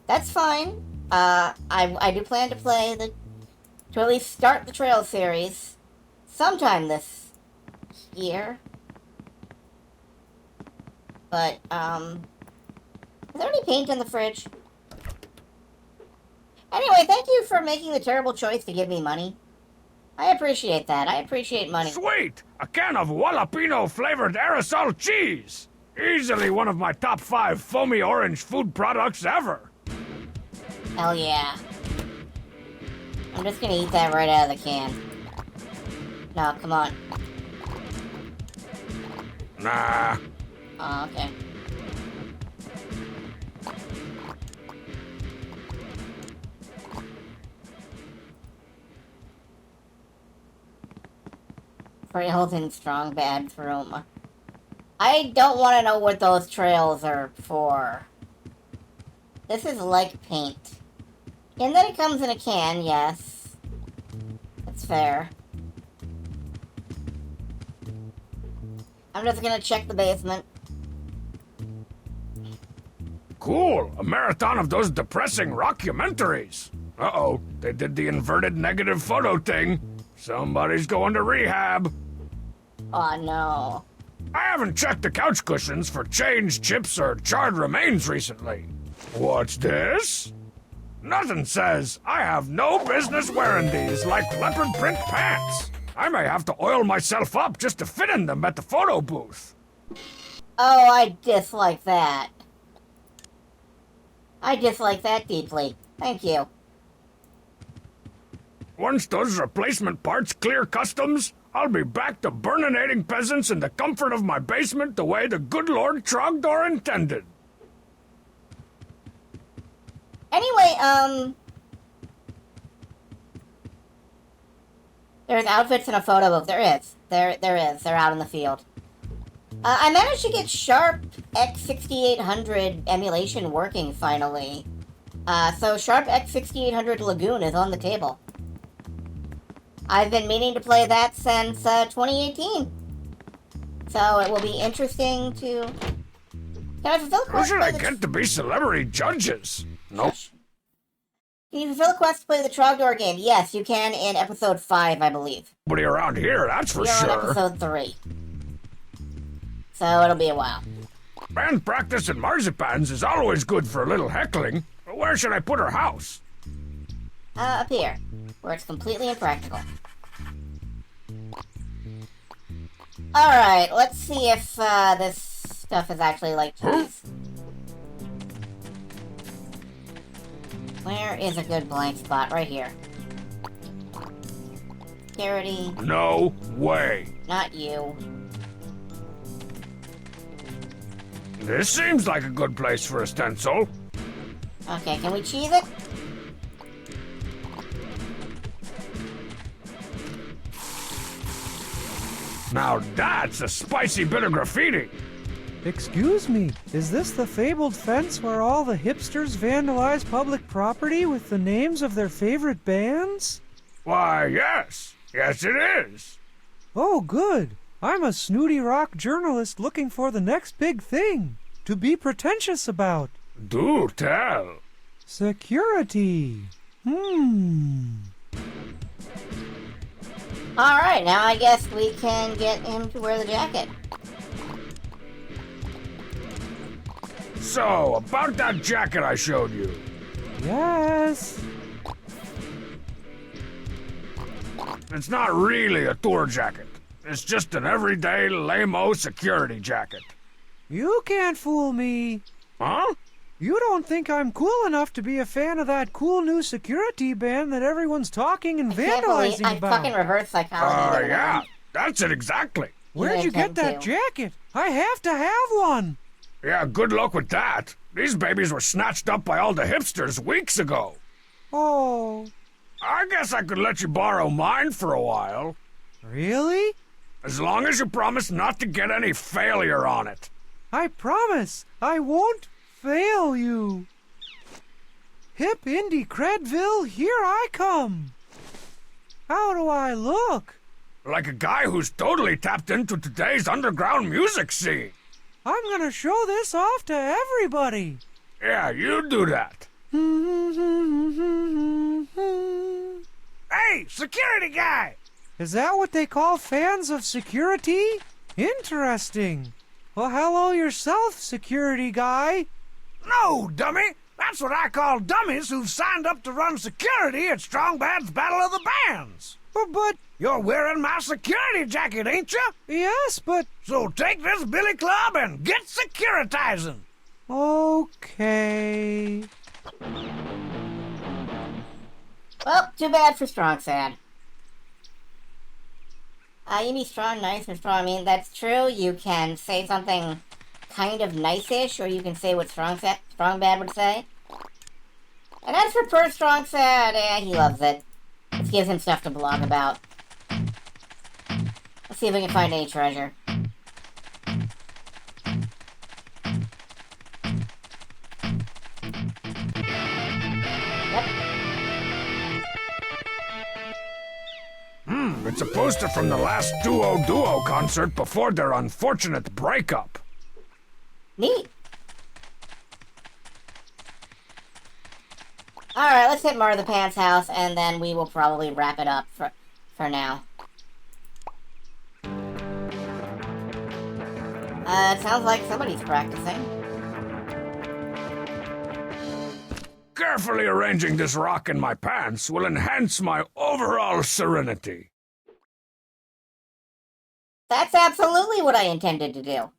That's fine. I do plan to to at least start the Trails series sometime this year. But, is there any paint in the fridge? Anyway, thank you for making the terrible choice to give me money. I appreciate that. I appreciate money. Sweet! A can of jalapeno-flavored aerosol cheese! Easily one of my top 5 foamy orange food products ever. Hell yeah. I'm just gonna eat that right out of the can. No, come on. Nah. Oh, okay. Trails in Strong Bad Room. I don't want to know what those trails are for. This is like paint. And then it comes in a can, yes. That's fair. I'm just gonna check the basement. Cool, a marathon of those depressing rockumentaries. Uh-oh, they did the inverted negative photo thing. Somebody's going to rehab. Oh no. I haven't checked the couch cushions for change chips or charred remains recently. What's this? Nothing says I have no business wearing these like leopard print pants. I may have to oil myself up just to fit in them at the photo booth. Oh, I dislike that. I dislike that deeply. Thank you. Once those replacement parts clear customs, I'll be back to burninating peasants in the comfort of my basement the way the good Lord Trogdor intended. Anyway, there's outfits in a photo booth. There is. There is. They're out in the field. I managed to get Sharp X6800 emulation working finally. So Sharp X6800 Lagoon is on the table. I've been meaning to play that since 2018. So it will be interesting to... Can I fulfill a Who should I get to be celebrity judges? Nope. Can you fulfill a quest to play the Trogdor game? Yes, you can in episode 5, I believe. Nobody around here, that's for You're sure. on episode 3. So it'll be a while. Band practice in Marzipans is always good for a little heckling. Where should I put her house? Up here, where it's completely impractical. Alright, let's see if this stuff is actually like cheese. Where is a good blank spot? Right here. Security. No way. Not you. This seems like a good place for a stencil. Okay, can we cheese it? Now that's a spicy bit of graffiti. Excuse me, is this the fabled fence where all the hipsters vandalize public property with the names of their favorite bands? Why, yes. Yes, it is. Oh, good. I'm a snooty rock journalist looking for the next big thing to be pretentious about. Do tell. Security. Alright, now I guess we can get him to wear the jacket. So, about that jacket I showed you. Yes. It's not really a tour jacket. It's just an everyday lame-o security jacket. You can't fool me. Huh? You don't think I'm cool enough to be a fan of that cool new security band that everyone's talking and vandalizing I about? fucking reverse psychology. Yeah. That's it exactly. Where'd you get that jacket? I have to have one. Yeah, good luck with that. These babies were snatched up by all the hipsters weeks ago. Oh. I guess I could let you borrow mine for a while. Really? As long as you promise not to get any failure on it. I promise I won't fail you. Hip Indy Credville, here I come. How do I look? Like a guy who's totally tapped into today's underground music scene. I'm gonna show this off to everybody. Yeah, you do that. Hey, security guy! Is that what they call fans of security? Interesting. Well, hello yourself, security guy. No, dummy! That's what I call dummies who've signed up to run security at Strong Bad's Battle of the Bands. But, You're wearing my security jacket, ain't you? yes, but... So take this billy club and get securitizing. Okay. Well, too bad for Strong Sad. You mean strong, nice, and strong. I mean, that's true. You can say something kind of nice-ish, or you can say what Strong Bad would say. And as for poor Strong Sad, he loves it. It gives him stuff to blog about. Let's see if we can find any treasure. Yep. It's a poster from the last duo concert before their unfortunate breakup. Neat. Alright, let's hit Mar the Pants house, and then we will probably wrap it up for now. It sounds like somebody's practicing. Carefully arranging this rock in my pants will enhance my overall serenity. That's absolutely what I intended to do.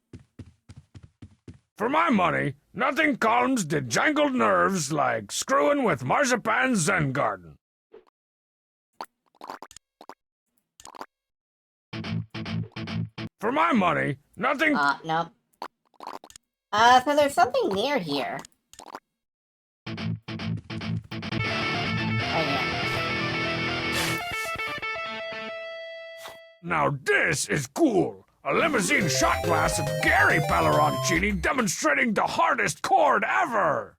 For my money, nothing calms dejangled nerves like screwing with Marzipan's Zen Garden. For my money, nothing... No. So there's something near here. Right here. Now this is cool. A limousine shot glass of Gary Palleroncini demonstrating the hardest chord ever.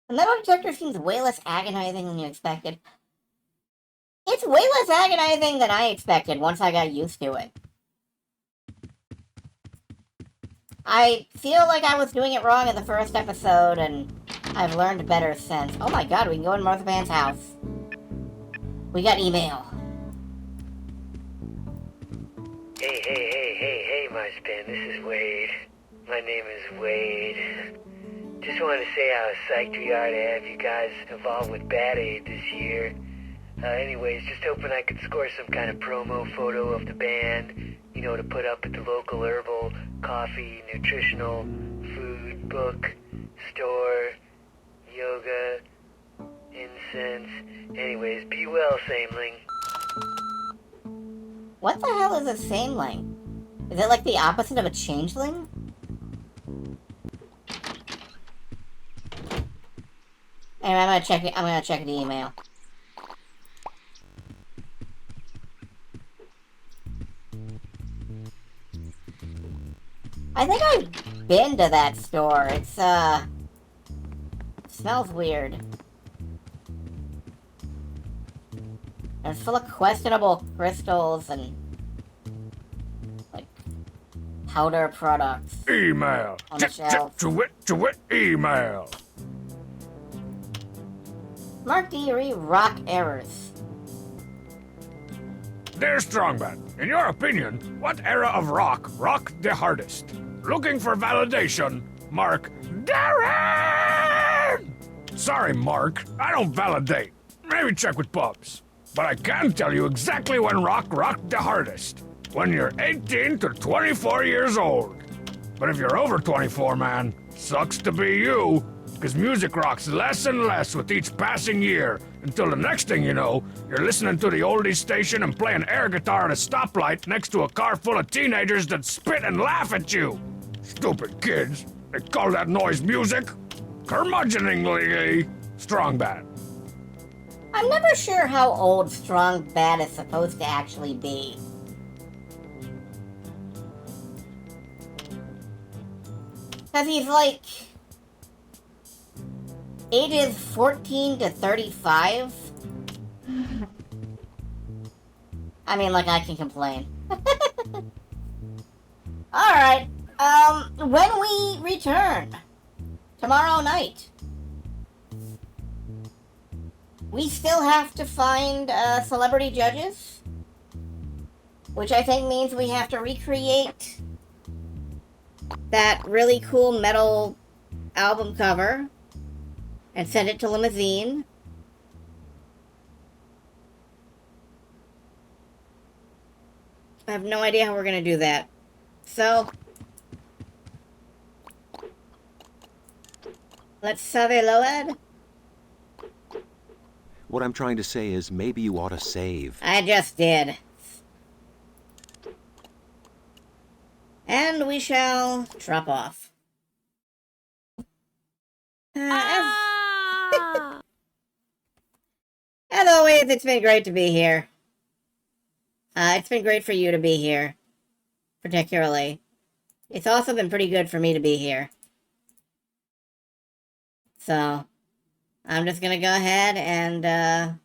The metal detector seems way less agonizing than you expected. It's way less agonizing than I expected once I got used to it. I feel like I was doing it wrong in the first episode, and I've learned better since. Oh my god, we can go in Marzipan's house. We got email. Hey, Marzipan, this is Wade. My name is Wade. Just wanted to say how psyched we are to have you guys involved with Bad Aid this year. Anyways, just hoping I could score some kind of promo photo of the band, you know, to put up at the local herbal, coffee, nutritional, food, book, store, yoga, incense. Anyways, be well, Sameling. What the hell is a sameling? Is it like the opposite of a changeling? Anyway, I'm gonna check the email. I think I've been to that store. It's smells weird. And it's full of questionable crystals and like powder products. Email. On the shelf. To it, email. Mark Deary, rock errors. Dear Strongman, in your opinion, what era of rock rocked the hardest? Looking for validation, Mark Darren! Sorry, Mark, I don't validate. Maybe check with Bubs. But I can tell you exactly when rock rocked the hardest. When you're 18 to 24 years old. But if you're over 24, man, sucks to be you. Because music rocks less and less with each passing year. Until the next thing you know, you're listening to the oldies station and playing air guitar at a stoplight next to a car full of teenagers that spit and laugh at you. Stupid kids. They call that noise music. Curmudgeoningly strong bad. I'm never sure how old Strong Bad is supposed to actually be. Because he's like ages 14 to 35. I mean, like, I can complain. Alright, when we return tomorrow night, we still have to find celebrity judges, which I think means we have to recreate that really cool metal album cover and send it to Limousine. I have no idea how we're gonna do that. So, let's save Load. What I'm trying to say is maybe you ought to save. I just did. And we shall drop off. As always, it's been great to be here. It's been great for you to be here, particularly. It's also been pretty good for me to be here. So, I'm just gonna go ahead and,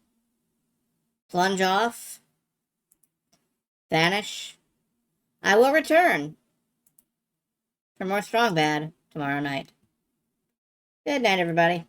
plunge off. Vanish. I will return for more Strong Bad tomorrow night. Good night, everybody.